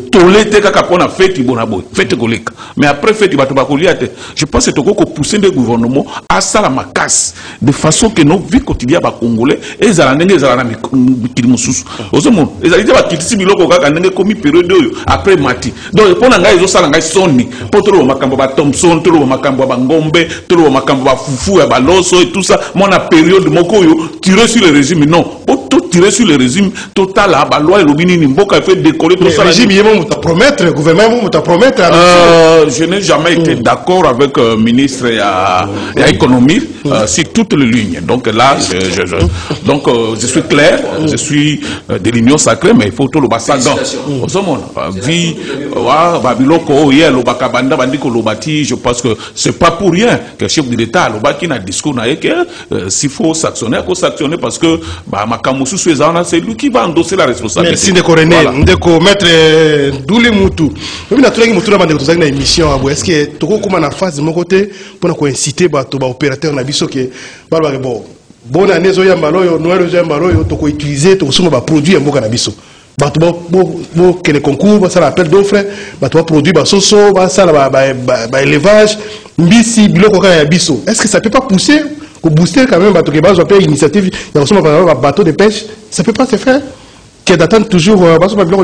tolé te kaka pona fête bonabo fête goleka mais après fête bato bakoliate je pense que toko pousser le gouvernement à ça la macasse de façon que nos vies quotidiennes ba congolais et za ndenge za na mikili mususu ozomo ezali te ba kitisi biloko kaka ndenge komi période oyo après mati donc pona ngai zo sala ngai soni potolo makambo ba Thompson tolo makambo ba Ngombe tolo makambo ba fufu ya ba loso et tout ça mona période moko yo tirer sur le régime non tirer sur le régime total à la loi l'obini nimboka fait décoller tout ça. Le régime il va te promettre, le gouvernement va te promettre. Je n'ai jamais été d'accord avec le ministre et l'économie sur toutes les lignes. Donc là, je suis clair, je suis de l'union sacrée, mais il faut tout le bassin dans. Je pense que c'est pas pour rien que le chef de l'État a un discours s'il faut sanctionner, il faut sanctionner parce que c'est lui qui va endosser la responsabilité. Merci de René. Ndeko maître Douli Moutou. Même na tulangi Moutou na bande ko na émission est-ce que toko kuma na phase mon côté pour ko inciter ba to ba opérateur na biso ke ba bon bonne année zo ya mbaloyo noël zo ya mbaloyo toko utiliser to suma ba produit ya mboka na biso. Ba to bo que les concours ba ça l'appel d'offres ba to produit ba soso ba ça ba élevage mbisi biloko ka ya biso. Est-ce que ça peut pas pousser pour booster quand même bateau qui base une initiative il y a aussi un bateau de pêche ça peut pas se faire qui d'attendre toujours avant de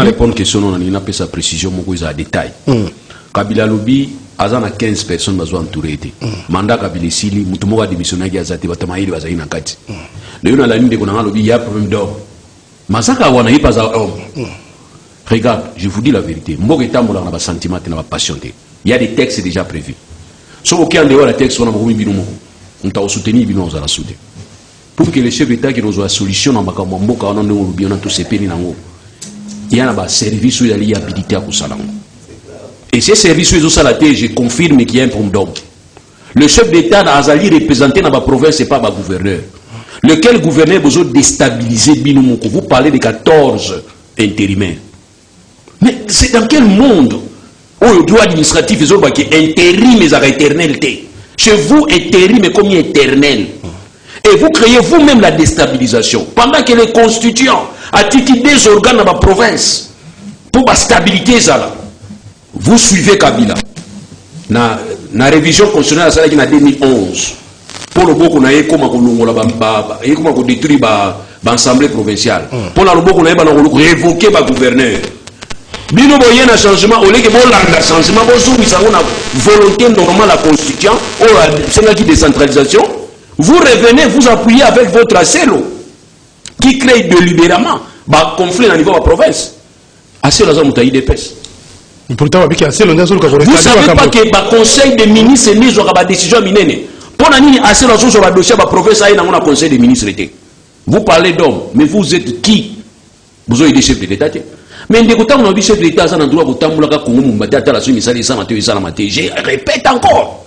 répondre à question on a pas sa précision mon à détail Kabila Lobi azana 15 personnes bazo entouré mandat Kabila Sili mutu moko démissionnaire qui azati batamaili bazali na kati leo na la ligne de konanga Lobi il y a problème d'homme masaka wana yi pas homme regarde je vous dis la vérité mboka etambola na ba sentiment na ba passion il y a des textes déjà prévus so aucun de la texte on a beaucoup binomo on t'a soutenu bino za la soude pour que les chefs d'État qui nous ont solution na makambo mboka on a bien tous ces pays nango il y a ba service où il y a habilité à kusala et ces services où ça la je confirme qu'il y a un problème le chef d'État azali représenté dans la province c'est pas ba gouverneur lequel gouverneur besoin déstabiliser binomo vous parlez de 14 intérimaires mais c'est dans quel monde le droit administratif ils ont qui intérim mais à éternalité. Chez vous intérim est comme éternel. Et vous créez vous-même la déstabilisation. Pendant que les constituants attiquent des organes dans la province pour la stabilité, vous suivez Kabila. Na révision constitutionnelle en 2011. Pour le beaucoup, on a détruit l'Assemblée provinciale. Pour le beaucoup, on a révoqué le gouverneur. Bino boyen un changement, au lieu que un changement, vous avez une volonté normale à constituant, c'est la décentralisation. Vous revenez, vous appuyez avec votre ACELO, qui crée délibérément un conflit au niveau de la province. ACELO a une IDPS. Pourtant, vous ne savez pas que le conseil des ministres n'est pas une décision minée. Pour nous, ACELO a un dossier de la province, il y a un conseil des ministres. Vous parlez d'hommes, mais vous êtes qui? Vous avez des chefs de l'État. Mais dès que vous avez des chefs de l'État, vous avez un droit de je répète encore.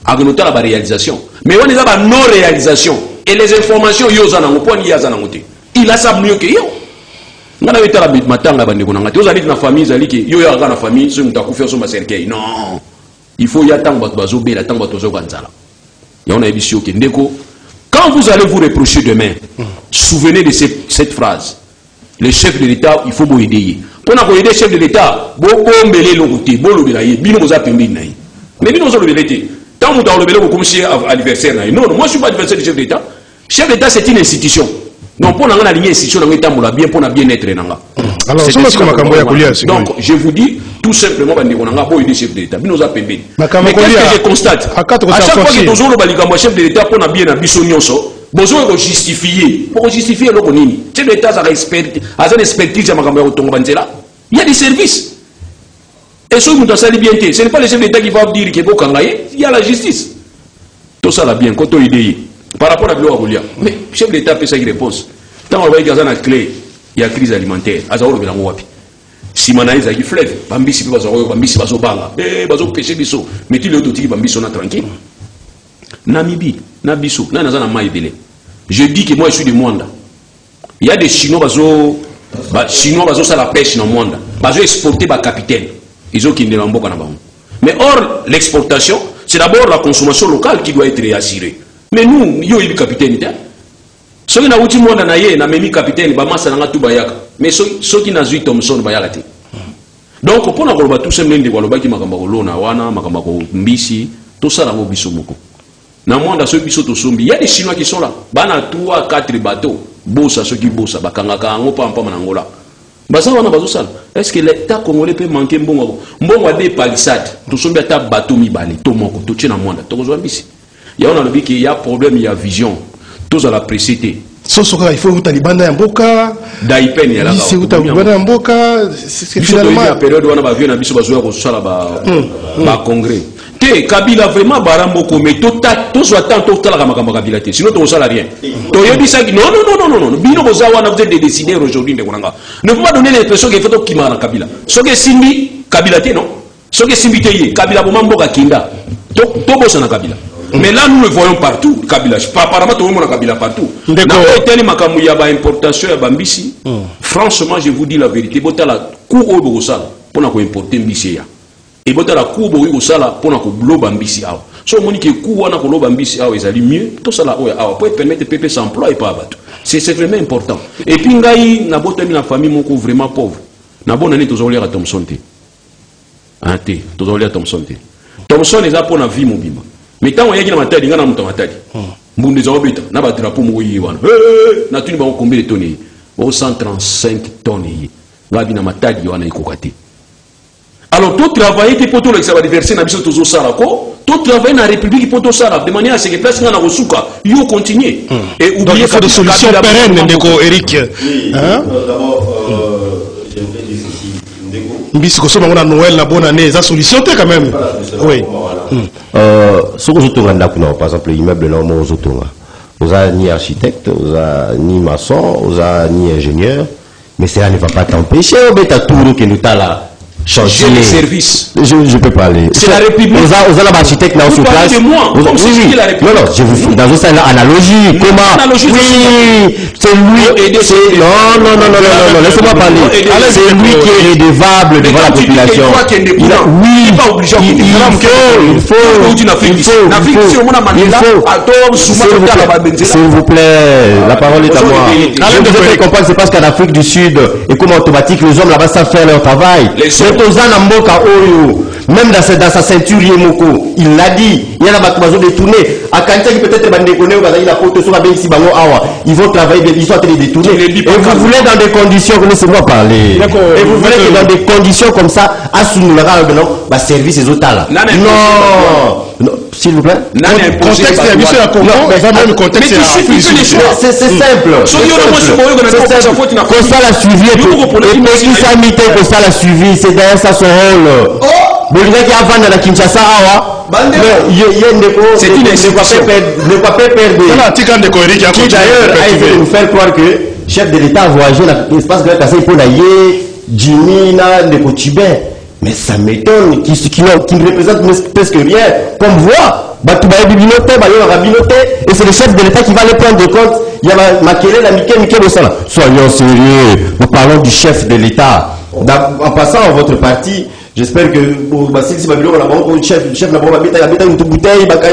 Avec la réalisation. Mais on a une non-réalisation. Et les informations, il a ça mieux que yo. On a été la matin, on a dit la famille, yo ya la famille, c'est une fait sur ma cercueil. Non. Il faut y attendre bazo be la tango tozo ganzala. Et on a dit que ndeko quand vous allez vous reprocher demain, souvenez de cette phrase. Les chefs de l'État, il faut vous aider. Pour aider les chefs de l'État, beaucoup mbele lokote, bolo belaye, bino moza pembe nayi. Mais bino moza belete. Tant que vous avez le comme si adversaire. Non, moi je ne suis pas adversaire du chef d'État. Le chef d'État, c'est une institution. Donc, pour la ligne institution, on est bien pour bien-être. Donc, je vous dis tout simplement, on a aider le chef d'État. Mais qu'est-ce que je constate? À chaque fois que nous avons le chef de l'État pour bien besoin de justifier. Pour justifier, le chef d'État a une expertise. Il y a des services. Et ce n'est pas le chef d'État qui va dire qu'il y a la justice. Tout ça là bien, quand on idée. Par rapport à Gloria, mais le chef d'État fait ça une réponse. Tant on va dire qu'il y a une clé, il y a crise alimentaire. Si on a une fleuve, Bambisi va se banga. Va se pêcher biso. Mais tu l'autre qui Bambisi on a tranquille. Namibie, Nabiso, Nanazana Maïbele. Je dis que moi je suis du monde. Il y a des Chinois qui ont la pêche dans le monde. Ils ont exporté par capitaine. Ils ont quitté l'emboc en avant. Mais or, l'exportation, c'est d'abord la consommation locale qui doit être assurée. Mais nous, il y a eu capitaine. Ceux qui n'ont pas eu monde na même capitaine, bamasa na tout bayaka. Mais ceux qui n'ont pas eu Thomson bayaka. Donc, pour nous tout simplement de waloba qui makamba kolona wana, makamba ko mbisi, tout ça la mo biso moko. Na monde ceux qui sont au sombi, il y a des Chinois qui sont là. Bana 3 4 bateaux, bossa ceux qui bossa bakangaka ngo pampa manangola. Est-ce que l'État congolais peut manquer bon des palissades? Tout ce qui est bateau mi balé, tout mon tout tient à moi. Il y a un qu'il y a problème, il y a vision. Tous à la précité. Il faut que Taliban ait un boca. Daipen, il y a un boca. C'est finalement la période où on a vu un biso bazoua au congrès. Kabila vraiment baramboko mais tout soit tant total à Kabila sinon tu ne rien. Non. Bino Bozawa n'a pas décidé aujourd'hui de Konanga. Ne faut pas donner l'impression qu'il faut qu'il m'a Kabila. Ce que Simbi Kabila non. Ce que Simbi Teye Kabila Bomamboka Kinda. Tobo sana Kabila. Mais là nous le voyons partout Kabila. Apparemment tout le monde a Kabila partout. N'a makamu ya ba importation ya bambisi. Franchement je vous dis la vérité. Botala cour au Bogosala pour na ko importer mbisi ya. Et bon, la cour au sala pour la globe ambitieux. Si on dit que cour na globe ambitieux ils allaient mieux. Tout ça là, pour permettre PP s'emploi et pas abattre. C'est vraiment important. Et puis ngai na boté la famille mon vraiment pauvre. Na bonne année tous à Thomson té. Ante, tous à Thomson té. Thomson les a pour la vie mobile. Mais tant on y a qui na matadi ngana muto matadi. Mbunde za obita na ba drapeau mo yi wana. Na tuni ba combien de tonnes? 135 tonnes. Ngabi na matadi wana ikokate. Alors, tout travail qui peut être adversaire dans le tout Sarako, tout travail dans la République peut être de manière à ce que place dans la Rosuka, il faut continuer. Et oublier qu'il y a des solutions pérennes, Ndeko Eric. D'abord, j'aimerais dire ceci. Ndeko. Si on a Noël, la bonne année, ça solution quand même. Oui. Ce que je te rends par exemple, l'immeuble normand aux autos. Vous n'avez ni architecte, vous n'avez ni maçon, vous n'avez ni ingénieur, mais cela ne va pas t'empêcher. On met à tout que nous là. chantier. J'ai des services. Je peux parler. C'est la République. Vous avez l'architecte là sur place. De moi. Oui, oui. Non, je vous fais dans une analogie. Comment? Oui, c'est lui. Non, laissez-moi parler. C'est lui qui est redevable devant la population. Oui, il faut. S'il vous plaît, la parole est à moi. Je vous ai fait comprendre, c'est parce qu'en Afrique du Sud, et comme automatique, les hommes là-bas savent faire leur travail. Même dans sa ceinture, il l'a dit. Il y en a qui vont détourner. À Kantia, peut-être ils vont travailler, ils sont en train de détourner. Et vous voulez dans des conditions, laissez-moi parler. Et vous voulez que dans des conditions comme ça, à service les autres là. Non, s'il vous plaît. Contexte, c'est simple. Costa l'a suivi et puis ça mité Costa l'a suivi, c'est derrière ça son rôle. Bolivia qui a vendu à la Kinshasa, c'est une exception. Ne pas perdre. Qui d'ailleurs a essayé de nous faire croire que le chef de l'État a voyagé dans l'espace grec pour nailler Jimmy, Ndeko Tibet. Mais ça m'étonne, qui ne représente presque rien. Comme voix, et c'est le chef de l'État qui va les prendre compte. Il y a Makele, la Mikel Ossala. Soyons sérieux, nous parlons du chef de l'État. En passant à votre parti, j'espère que si Babylon le chef n'a pas une bouteille, alors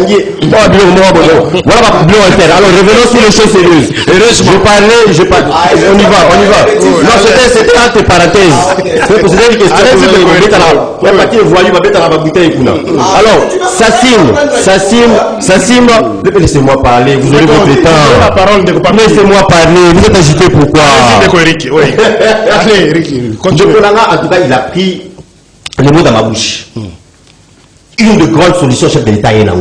revenons sur les choses sérieuses. Je parlais, on y va. Non, c'était entre parenthèses. C'était une question. Alors, Sassim, laissez-moi parler, vous aurez votre temps. Laissez-moi parler, vous êtes agité pourquoi? Allez, Ricky, continue. En tout cas, il a pris les mots dans ma bouche. Une de grandes solutions, chef de l'État, est là.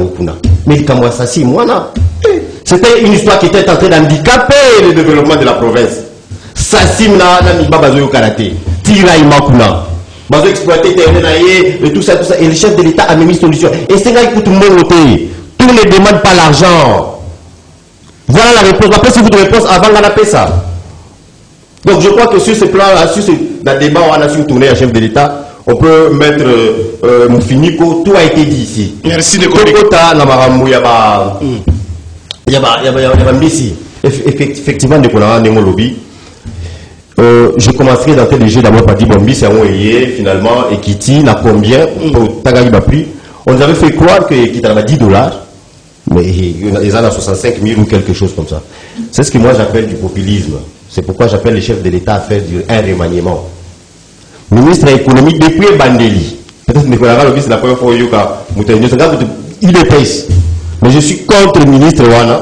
Mais quand moi, ça, c'était une histoire qui était en train d'handicaper le développement de la province. Sassim na mi baba zo karaté. Tira imakuna. Bazo exploiter terrain et tout ça. Et le chef de l'État a mis une solution. Et c'est là qu'il tout le monde voter. Tout ne demande pas l'argent. Voilà la réponse. Après, si vous avez une réponse avant, on a fait ça. Donc je crois que sur ce plan-là, sur le débat, on a su tourner à chef de l'État. On peut mettre Moufiniko, tout a été dit ici. Merci de effectivement, je commencerai d'entrer les jeux d'abord par dire Bombi, c'est un ouïe, finalement, et Kitty, n'a combien pour Tagagi Bapri. On nous avait fait croire que Kitty avait $10, mais ils en ont 65 000 ou quelque chose comme ça. C'est ce que moi j'appelle du populisme. C'est pourquoi j'appelle les chefs de l'État à faire un remaniement. Ministre économique depuis Bandeli. Peut-être que c'est la première fois il est pèse. Mais je suis contre le ministre Wana.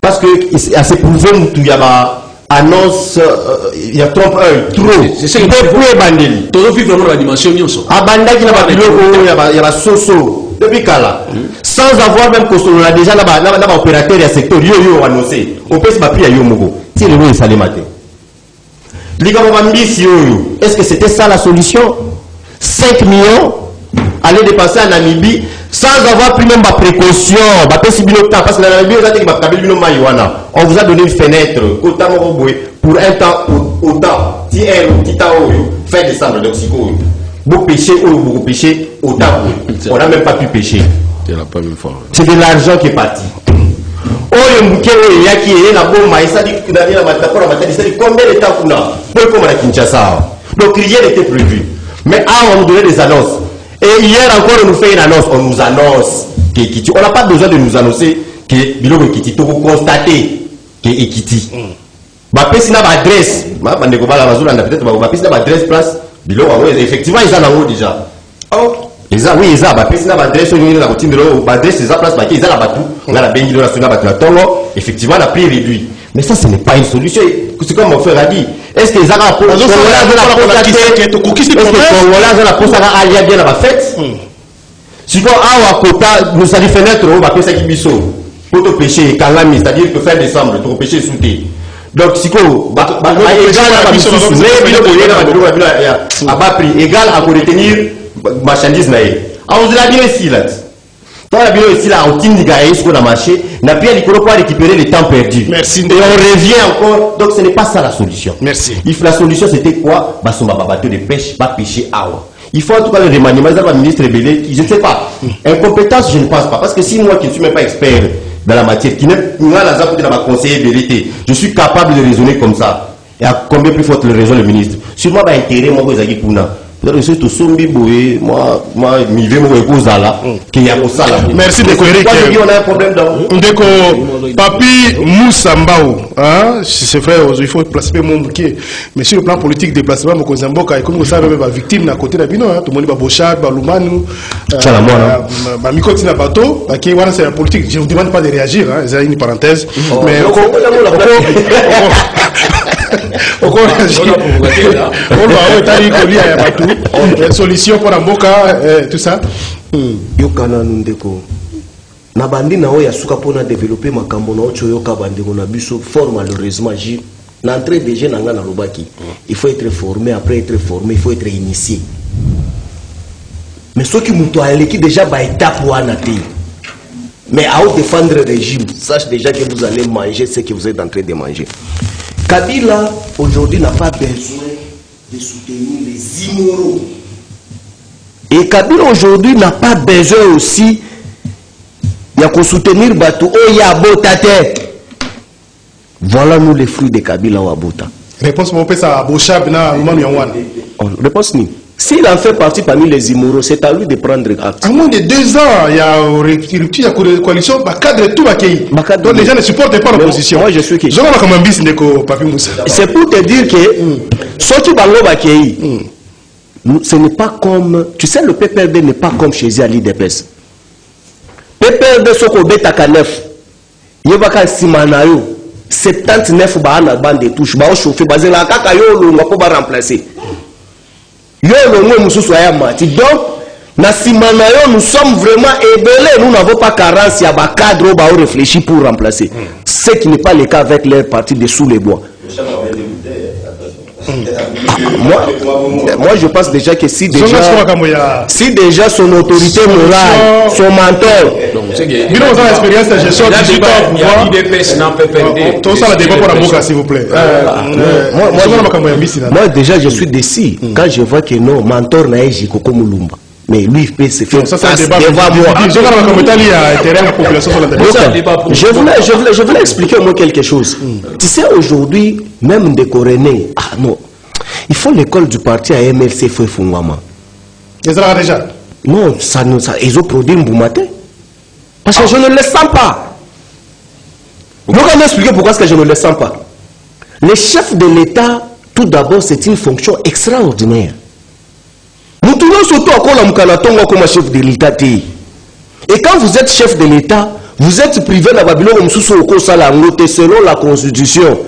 Parce que c'est prouvé qu'il y a annonce, il y a trompe trop. C'est ça depuis Bandeli. Tout le monde vraiment la dimension. À Bandeli, il y a Soso. Depuis Kala. Sans avoir même construit, on a déjà là-bas opérateur et secteur. Yo annoncé. On peut se battre à Yomogo. C'est le mot salé matin. Est-ce que c'était ça la solution? 5 millions aller dépenser en Namibie sans avoir pris même ma précaution. Parce que la Namibie, on vous a donné une fenêtre pour un temps autant. Si fin décembre, donc si vous pêchez ou vous pêchez autant. On n'a même pas pu pêcher. C'est de l'argent qui est parti. Combien de temps pour la Kinshasa? Donc rien n'était prévu. Mais on nous donnait des annonces. Et hier encore on nous fait une annonce. On nous annonce que Ekiti. On n'a pas besoin de nous annoncer que Biloko Ekiti. Il faut constater que Ekiti. Si on a adresse, peut-être adresse place. Effectivement ils en ont déjà. Oui, ils ont adresse effectivement, la prix réduit. Mais ça, ce n'est pas une solution. C'est comme mon frère a dit. Est-ce que les Arabes ont la poste à bien la fête? Si on a un quota, nous avons fait fenêtre, on va faire ça qui biso. Pour te pêcher, Kalami, c'est-à-dire que fin décembre, pour pêcher sous thé. Donc, si on égal à retenir marchandise. On l'a bien ici, là. Quand la bio ici, là, on tient des gars sur le marché, on a bien récupérer le temps perdu. Merci. Et on revient encore. Donc, ce n'est pas ça la solution. Merci. La solution, c'était quoi? Basomba bateau de pêche, pas pêcher awa. il faut en tout cas le remaniement des ministres rebellés, je ne sais pas. Incompétence, je ne pense pas. Parce que si moi qui ne suis même pas expert dans la matière, qui n'est pas la conseiller vérité, je suis capable de raisonner comme ça. Et à combien plus forte le raison le ministre? Sur moi, intérêt, moi, vous avez moi, merci de Eric. On a un problème Ndeko Papi Moussambao, hein, c'est vrai, il faut placer mon bouquet. Mais sur le plan politique, déplacement, mon Kozamboka, et comme vous savez, ma victime à côté de Bino, tout le monde va Bochard, Baloumanu, Mikoti Nabato, qui est la politique. Je ne vous demande pas de réagir, hein, c'est une parenthèse. Mais on va solution pour Mboka, tout ça. Yokana Ndeko. Na bandi na oya suka pona développer makambo na ocho yoka bandeko na biso fort malheureusement j'ai l'entrée des jeunes na lobaki. Il faut être formé, après être formé, il faut être initié. Mais ceux qui muto aleki déjà ba étape wana té. Mais à défendre le régime, sache déjà que vous allez manger ce que vous êtes en train de manger. Kabila aujourd'hui n'a pas besoin de soutenir les immoraux. Et Kabila aujourd'hui n'a pas besoin aussi de soutenir Batou. Oh, ya botate. Voilà nous les fruits de Kabila ou Abota. Réponse mon père ça Bochab na Mamiawan. Réponse ni. S'il en fait partie parmi les immoraux, c'est à lui de prendre acte. À moins de 2 ans, il y a rupture, il y a coalition, bah cadre tout accueilli. Donc les gens ne supportent pas l'opposition. Moi je suis qui. Je vois comme un bis Ndeko Papi Moussa. C'est pour te dire que ceux qui bango bakei. Ce n'est pas comme, tu sais, le PPRD n'est pas comme chez Ali Depes. PPRD soko betaka 9. Yebaka simanayo 79 baana bande de touche ba chauffer bazela kaka yo lo ngako ba remplacer. Yo lo ngwe mususu aya mati. Donc na simanayo nous sommes vraiment ébélés, nous n'avons pas carence ya ba cadre ba réfléchir pour remplacer. Ce qui n'est pas le cas avec leur parti de sous les bois. Moi je pense déjà que si déjà son autorité morale, son mentor, il a l'expérience de gestion tout ça, le débat pour la Mboka, s'il vous plaît. Moi déjà je suis déçu quand je vois que non, mentor n'a pas Koko Mulumba. Mais lui, il peut se faire devant moi. Je voulais expliquer au moins quelque chose. Tu sais, aujourd'hui, même des Coréens, non, il faut l'école du parti à MLC Fouefungwama. Ils ont déjà? Non, ils ont produit un Mboumaté. Parce que je ne le sens pas. Je vais expliquer pourquoi je ne le sens pas. Le chef de l'État, tout d'abord, c'est une fonction extraordinaire. Nous tournons surtout à Kolam comme chef de l'État. Et quand vous êtes chef de l'État, vous êtes privé de la Babylone selon la Constitution.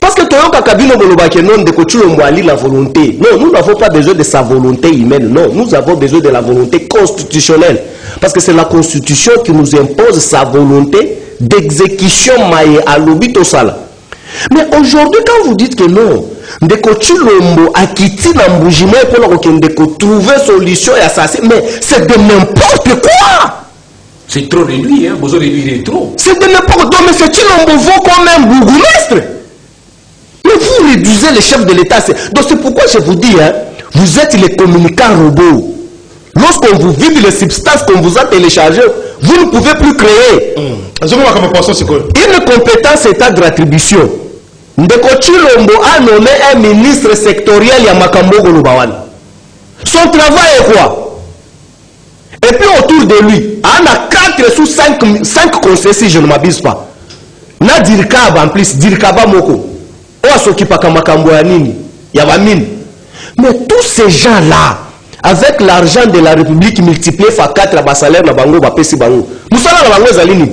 Parce que Toyoka Kabino Bolobake non de Kochulomboali la volonté. Non, nous n'avons pas besoin de sa volonté humaine. Non, nous avons besoin de la volonté constitutionnelle. Parce que c'est la Constitution qui nous impose sa volonté d'exécution maïe à l'obito sala. Mais aujourd'hui, quand vous dites que non, Ndeko Chilombo a quitté l'embougement pour trouver solution et assassin, mais c'est de n'importe quoi. C'est trop réduit, hein? Besoin de réduire trop. C'est de n'importe quoi, mais c'est Chilombo vaut comme un bourgmestre. Mais vous réduisez le chef de l'État. Donc c'est pourquoi je vous dis, hein, vous êtes les communicants robots. Lorsqu'on vous vide les substances qu'on vous a téléchargées, vous ne pouvez plus créer. Une compétence état de rétribution. Ndeko Chilombo a nommé un ministre sectoriel ya Makambo Golubawan. Son travail est quoi? Et puis autour de lui, on a 4 sous 5 conseillers, si je ne m'abuse pas. Na Dirkaba en plus, Dirkaba Moko. On s'occupe à Makambo Yanini, Yabamine. Mais tous ces gens-là, avec l'argent de la République multiplié par 4 à salaire na bango ba pesi bango. Nous sommes na bango zalini.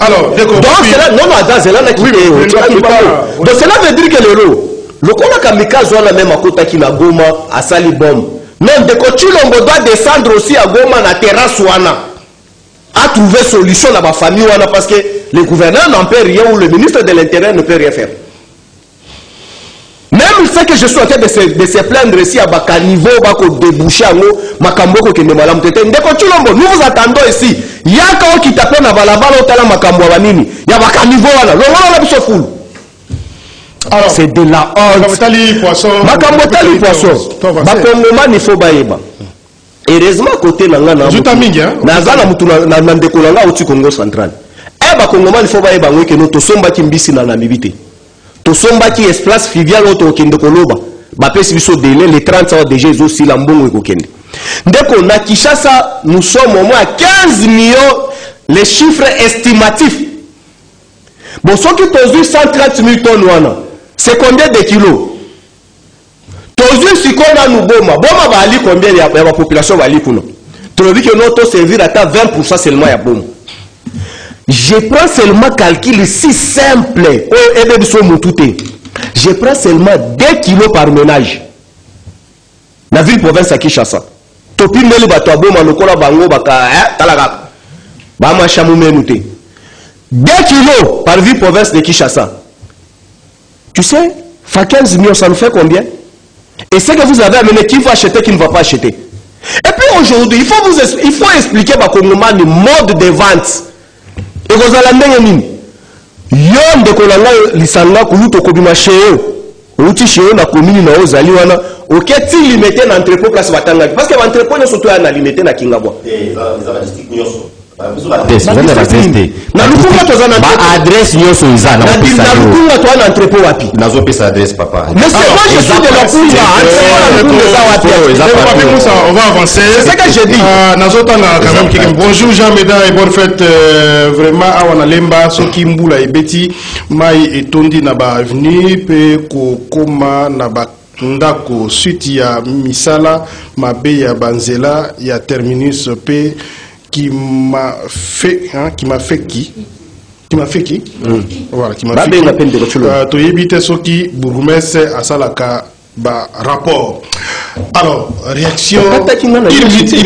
Alors, donc cela non attends, cela n'a quitté. Donc cela veut dire que le kona kamikaze on a même à kota ki na Goma à Sali bombe. Même de Chilombo doit descendre aussi à Goma na terrasse wana. A trouver solution à ma famille wana parce que le gouverneur n'en peut rien ou le ministre de l'Intérieur ne peut rien faire. Même ce que je suis en train de se plaindre ici à Bakanivo, Bako déboucher à nous, Makamboko qui ne m'a l'âme tête. Nous vous attendons ici. Il y a un qui t'appelle à Balabala, au Tala Makambo Wanini. Il y a Bakanivo, là. Le roi, là, fou. C'est de la honte. Makambotali poisson. Bakongomani il faut baïba. Heureusement côté nanga na nazala mutu na ndeko nanga uti Congo central. Bakongomani il faut baïba ngwe ke no to somba ki mbisi na namibite. To somba ki espace fluvial auto kende koloba. Ba pesi biso délai les 30 ans déjà aussi la mbongo ekokende. Ndeko na Kinshasa nous sommes au moins à 15 millions les chiffres estimatifs. Bon, ce qui est 130 000 tonnes, c'est combien de kilos? Tozu si qu'on a nous boma va aller combien de la population va aller pour nous? Tu as vu que notre servir à 20% seulement à boma. Je prends seulement calcul si simple. Je prends seulement 2 kilos par ménage. La ville province à Kinshasa. Topi meli bato boma lokola bango baka talaga. Ba ma chamu menuté. 2 kilos par ville province de Kinshasa. Tu sais, fa 15 millions, ça nous fait combien? Et ce que vous avez amené, qui va acheter, qui ne va pas acheter. Et puis aujourd'hui, il faut expliquer le mode de vente. Et vous allez dire, yon de kolanga lisanga kuluto kobima cheo. Outi cheo na commune na ozali wana. Ok, ti limité na entrepôt place batanga. Parce que l'entrepôt ne surtout na limité na Kingabwa. Et ça va district nyoso. Adresse nyoso iza na pesa yo. Na toi l'entrepôt wapi? Nazo pesa adresse papa. Mais c'est moi je suis de la on va avancer. C'est ce que j'ai dit. Nazo tanga quand même. Bonjour Jean Médard et bonne fête vraiment awana lemba soki mbula ebeti mai etondi na ba avenue pe ko koma na ba ndako suite ya misala mabe ya banzela ya terminus pe qui m'a fait voilà qui m'a fait to yebite soki bourgmestre asalaka ba rapport. Alors réaction une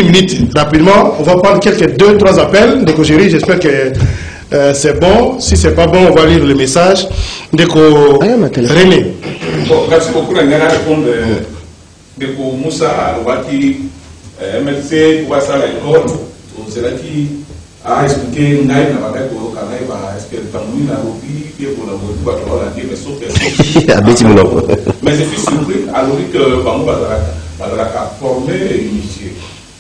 minute rapidement, on va prendre quelques 2-3 appels de Kogeri, j'espère que c'est bon. Si c'est pas bon, on va lire le message de René. Bon, merci beaucoup. On va répondre de Moussa Waki MLC pour ça l'école. C'est là qui a expliqué Naï n'a pas d'accord Kanaï va expliquer Tamouni na Robi puis pour la voiture va trouver la vie mais sauf que mais je suis surpris alors que Bamou Bazaraka formé et initié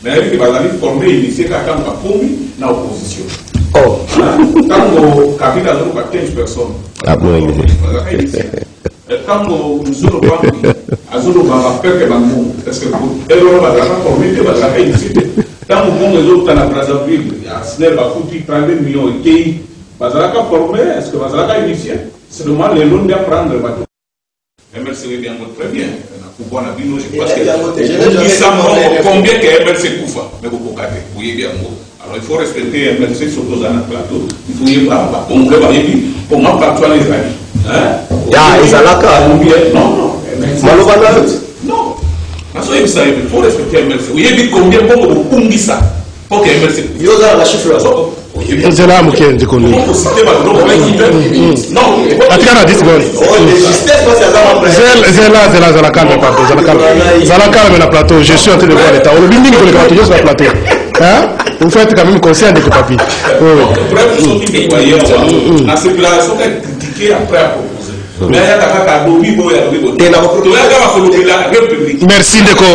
mais avec que Bazaraka formé et initié quand on a commis na opposition quand on Kabila a 15 personnes quand nous avons fait parce que elle va formé que Bazaraka initié. Quand nous avons dans la Brazzaville, il y a Snell va foutre 32 millions de pays. Bazalaka formé, est-ce que Bazalaka initié? C'est le mal les lois d'apprendre le bateau. MLC bien très bien. Je pense que combien que MLC Koufa, mais vous pouvez bien. Alors il faut respecter MLC sur tous les plateaux. Il faut y avoir. On peut pour moi partout les amis. Bazalaka. Non. Non. Il faut respecter MLC. Vous avez dit combien pour vous ça pour que MLC. Il y a la chiffre là. C'est là que je connais. Non. Atikana 10 secondes. Zela calme plateau. Zala calme na plateau. Je suis en train de voir l'état. Le binding pour le plateau, juste la plateau. Hein? Vous faites quand même conscient de que papi. La circulation est critiquée après à proposer. Merci Ndeko.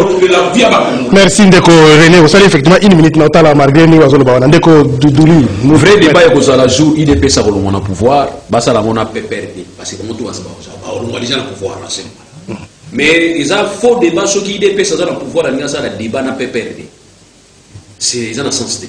Merci Ndeko René. Vous savez effectivement une minute na otala malgré ni wazolo ba Ndeko Doudouli. Le vrai débat est que ça la jour IDP ça on a pouvoir, bah ça la on a PPRD parce que comment tout va se passer. On va déjà le pouvoir là c'est. Mais ils ont faux débat sur qui IDP ça le pouvoir là ça le débat na PPRD. C'est ils ont un sens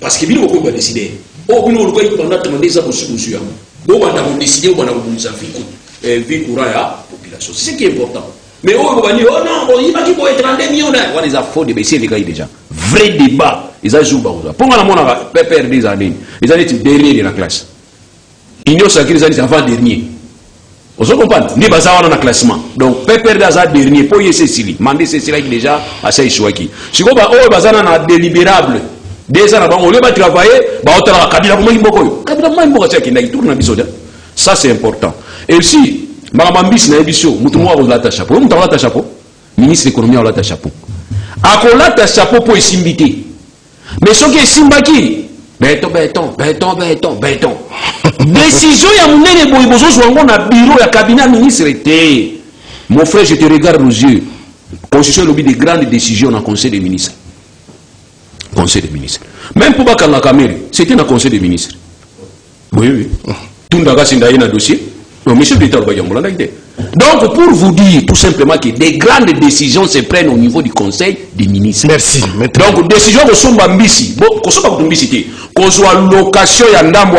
parce que bilo ko va décider. Oh bilo ko pendant demander ça pour solution. Bon, on a décidé, on a vie courant à la population. C'est ce qui est important. Mais on va dire, oh non, il va qu'il faut être 32 millions. On les a faux débat, c'est les gars déjà. Vrai débat. Ils ont joué. Pour moi, on a PPR des années. Les années dernières de la classe. Ils ont sacré les années avant-dernier. Vous comprenez? Ni bazar dans le classement. Donc, PPR des années dernières, pour y Cécilie. Mandé Cécilie qui déjà à Saïchouaki. Si vous avez bazar dans la délibérable. Des ans avant, on va travailler, ça c'est important. Et aussi, Maramambis n'a émission, Moutouma a chapeau, Moutouma a chapeau, ministre de l'économie a chapeau. Akola a chapeau pour s'inviter. Mais ce qui est Simbaki, béton. décision ya munene boy bozo zwango na bureau ya cabinet ministre était. Mon frère, je te regarde aux yeux. Constitution lobby des grandes décisions dans le conseil des ministres. Conseil des ministres. Même pour Bakanga Kamere, c'était dans le conseil des ministres. Oui, oui. Tout le monde a un dossier. Non, monsieur le Président, donc, pour vous dire tout simplement que des grandes décisions se prennent au niveau du conseil des ministres. Merci. Donc, décision de son bambisi. Bon, qu'on soit qu'on soit location ya ndambo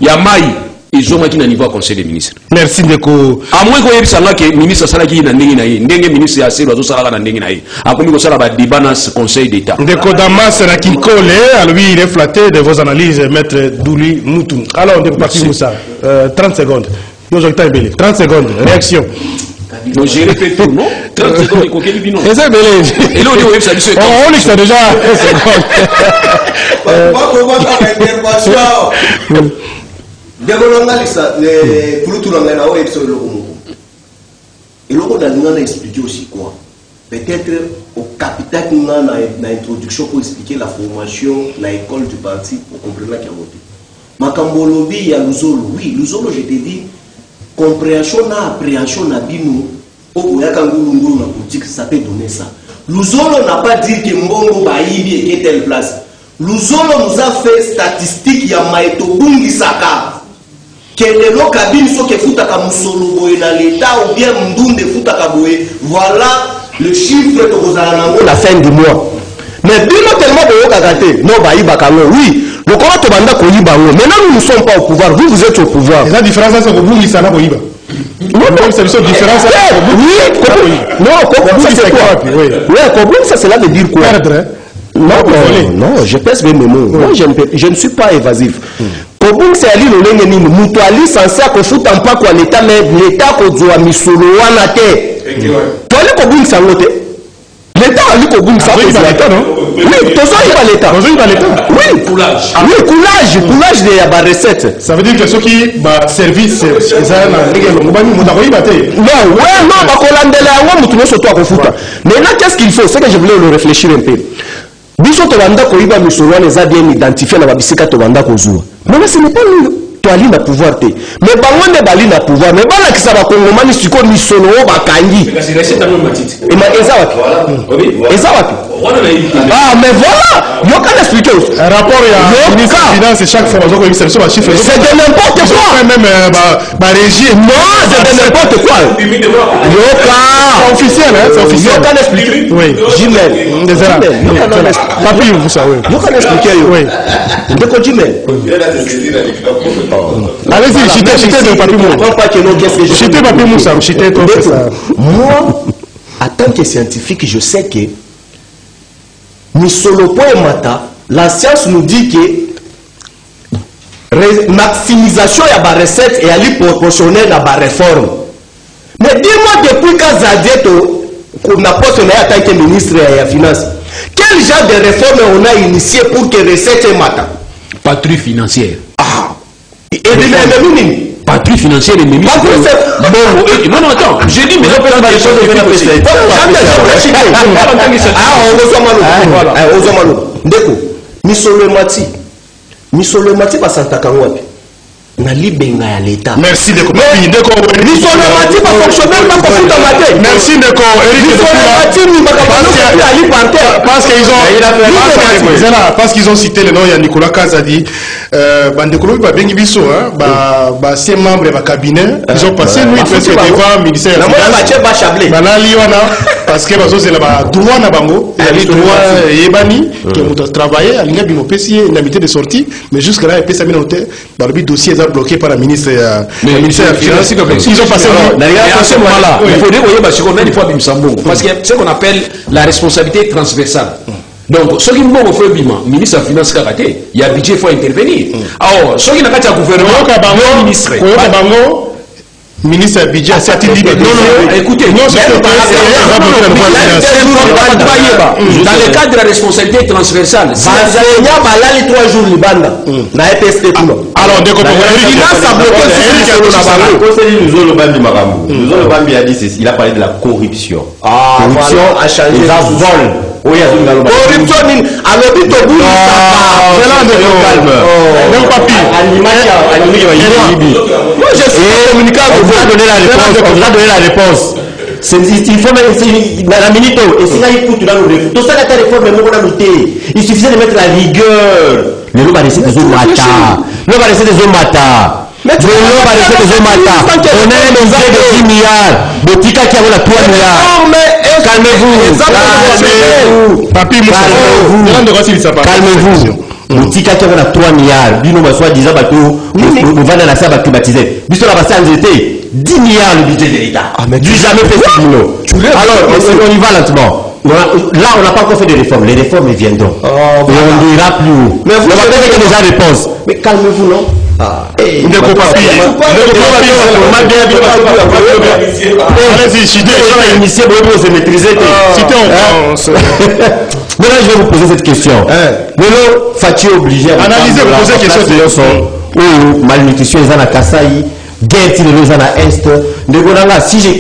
ya mai. Ils ont un niveau à conseil des ministres. Merci Ndeko. À moins qu'on ait que le ministre Salaki n'a pas ministre assez de Salaka n'a pas commis que ça la débat dans ce conseil d'État. Ndeko Damas Rakinkole, lui il est flatté de vos analyses, maître Douli Moutou. Alors on est parti pour ça. 30 secondes. 30 secondes. Réaction. Non, j'ai répété tout, non 30 secondes, il coquille du non. Et c'est belé. Et là, on dit, ça dit, c'est on lit ça déjà. 1 seconde. Et là, on a expliqué aussi quoi. Peut-être au capital qu'on a dans l'introduction pour expliquer la formation, l'école du parti, pour comprendre qu'il y a voté. Makambolobi, il y a Luzolo. Oui, Luzolo, je t'ai dit, compréhension et appréhension n'a binou. Au Yakangulungu, la politique, ça peut donner ça. Luzolo n'a pas dit que Mbongo Baïbi est telle place. Luzolo nous a fait statistique, il y a Maïto Bungi Saka. Kendelo kabine so ke futaka musolo boye na l'état ou bien mdunde futaka boye, voilà le chiffre que vous allez avoir la fin du mois. Mais bino tellement de kagate no ba ibakango oui le comment to banda ko ibango maintenant nous ne sommes pas au pouvoir, vous êtes au pouvoir. Et la différence c'est que vous ça na ko iba. Non c'est une différence. Oui, non ça c'est quoi? Oui, ça cela veut dire quoi? Non, je pèse mes mots. Moi je ne suis pas évasif. Kobung c'est ali lo lenge nini mutu ali censé kofuta mpako ya l'état mais l'état kozwa misolo wana te toli kobung ça ngote l'état ali kobung ça l'état non oui tozo iba l'état oui coulage de ba recette ça veut dire que ceux qui ba service ça na ngelo mobani muta ko iba te non ba kolandela yango mutu no soto akofuta maintenant qu'est-ce qu'il faut c'est que je voulais le réfléchir un peu biso to banda ko iba misolo wana za bien identifier na babisika to banda ko zuwa. Mais ce n'est pas nous, tu as l'île à pouvoir. Mais bango ne bali na pouvoir. Mais bala qui ça va kongomani siko ni solo bakangi. C'est resté dans le matit. Et ma ezawapi. Ezawapi. Ah mais voilà. Yo kan expliquer. Un rapport ya ministre des finances chaque fois on ça sur chiffre. C'est de n'importe quoi. Même ba régie. Non, c'est de n'importe quoi. Yo kan officiel hein, c'est officiel. Yo kan expliquer. Oui. Jimel. Papier vous ça oui. Yo kan expliquer yo. Oui. Ndeko Jimel. Allez-y, chitez le papier mou. Chitez papier mou ça, chitez toi ça. Moi, en tant que scientifique, je sais que Misolopo et Mata, la science nous dit que maximisation de la recette est allée proportionnelle à la réforme. Mais dis-moi depuis quand Zadieto, qu'on a posé en tant que ministre des Finances, quel genre de réforme on a initié pour que recette et Mata? Patrouille financière. Et de patrouille financière et mémis. Non, non, attends. J'ai dit, mais on peut faire des choses de Misolo Mati va s'attaquer na libenga ya l'état. Merci de papi ndeko Misolo Mati va fonctionner pas comme dans la tête. Merci ndeko parce qu'ils ont cité le nom de Nicolas Kazadi bandekolo ba bengi biso hein ba c'est membre de cabinet ils ont passé nuit presque devant ministère banali wana parce que bazo c'est là droit na bango il droit yebani que muto travailler alinga bino pesi indemnité de sortie mais jusque là pesa bino hôtel ba le dossier est bloqué par le ministre ministère des Finances ils ont passé à ce moment-là il faut dire il faut bimsambo parce que c'est ce qu'on appelle la responsabilité transversale. Donc, ce qui nous fait le ministre des Finances karaté, il y a budget, il faut intervenir. Alors, ce qui n'a pas de gouvernement, le ministre. Ministre du budget, c'est non, écoutez, dans le cadre de la responsabilité transversale, alors, il a parlé de la corruption. Corruption a changé. Vol. Oui, corruption à l'hôpital. calme. Moi, je suis communicant. On vous a donné la réponse. Il faut même la minute et si là il faut tu dois nous réformer. Tout ça la réforme mais on a noté. Il suffisait de mettre la rigueur. Le loup va laisser des hommes matin. Le loup va laisser des hommes matin. Le loup va laisser des hommes matin. On a un budget de 10 milliards. Botika qui a la 3 milliards. Calmez-vous. Papi, calmez-vous. Botika qui a la 3 milliards. Bino va soit disant bateau. Nous va dans la salle privatisée. Biso la basse en été. 10 milliards le budget de l'État. Du jamais fait ce boulot. Alors, on y va lentement. Là, on n'a pas encore fait de réformes. Les réformes viendront. Et on ira plus haut. Mais vous avez déjà réponse. Mais calmez-vous, non? Ne comprends pas. Allez-y, je initié, vous se maîtriser. Maintenant, je vais vous poser cette question. Maintenant, Fatih obligé à analyser, vous poser question de malnutrition, ils ont la Kasaï. Guerre les gens à Est. Si je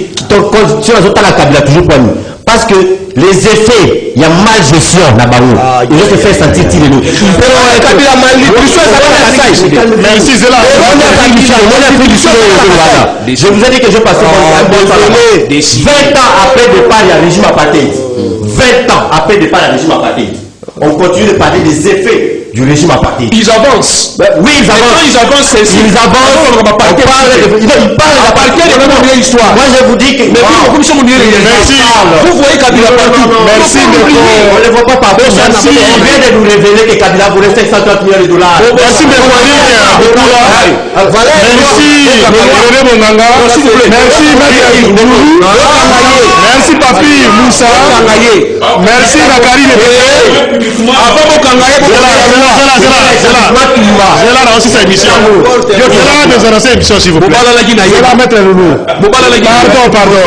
la Kabila toujours pour nous. Parce que les effets, il y a mal gestion là-bas. Ils vont se faire sentir tirer nous. Kabila malnutrition, merci, c'est là. Je vous ai dit que je passe 20 ans après le départ du régime apartheid. 20 ans après le départ du régime apartheid. On continue de parler des effets du régime apartheid. Ils avancent. Oui, ils avancent. Ils avancent. Ils avancent. Ils parlent de la histoire. Moi, je vous dis que. Merci. Vous voyez Kabila partout. Merci. On ne le voit pas partout. Merci. On vient de nous révéler que Kabila voulait 530 millions de dollars. Merci, merci. Merci, Papi Moussa. Merci, Nakari. C'est là aussi sa émission. C'est là émission s'il vous plaît. Mettre le loulou. Pardon.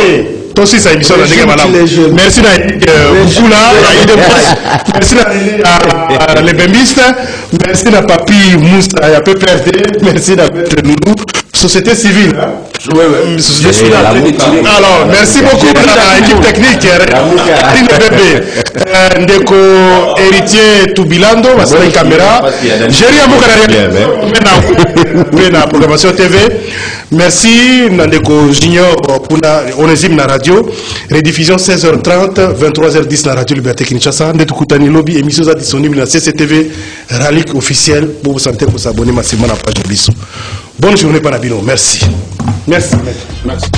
Toi aussi sa émission. Merci beaucoup là. Merci à les bémistes. Merci à Papi Moussa. Il y a peu perdu. Merci à Maître Loulou. Société civile. Alors, merci beaucoup à l'équipe technique. Ndeko héritier Toubilando, la caméra. Géry Amouka la programmation TV. Merci Ndeko Junior pour Onésime la radio. Rediffusion 16h30, 23h10 la radio Liberté Kinshasa. Ndekutani lobby émission disponible dans CCTV Ralik officiel. Pour vous santé pour s'abonner massivement à la page de Bissou. Bonne journée Panabino. Merci. Merci. Merci.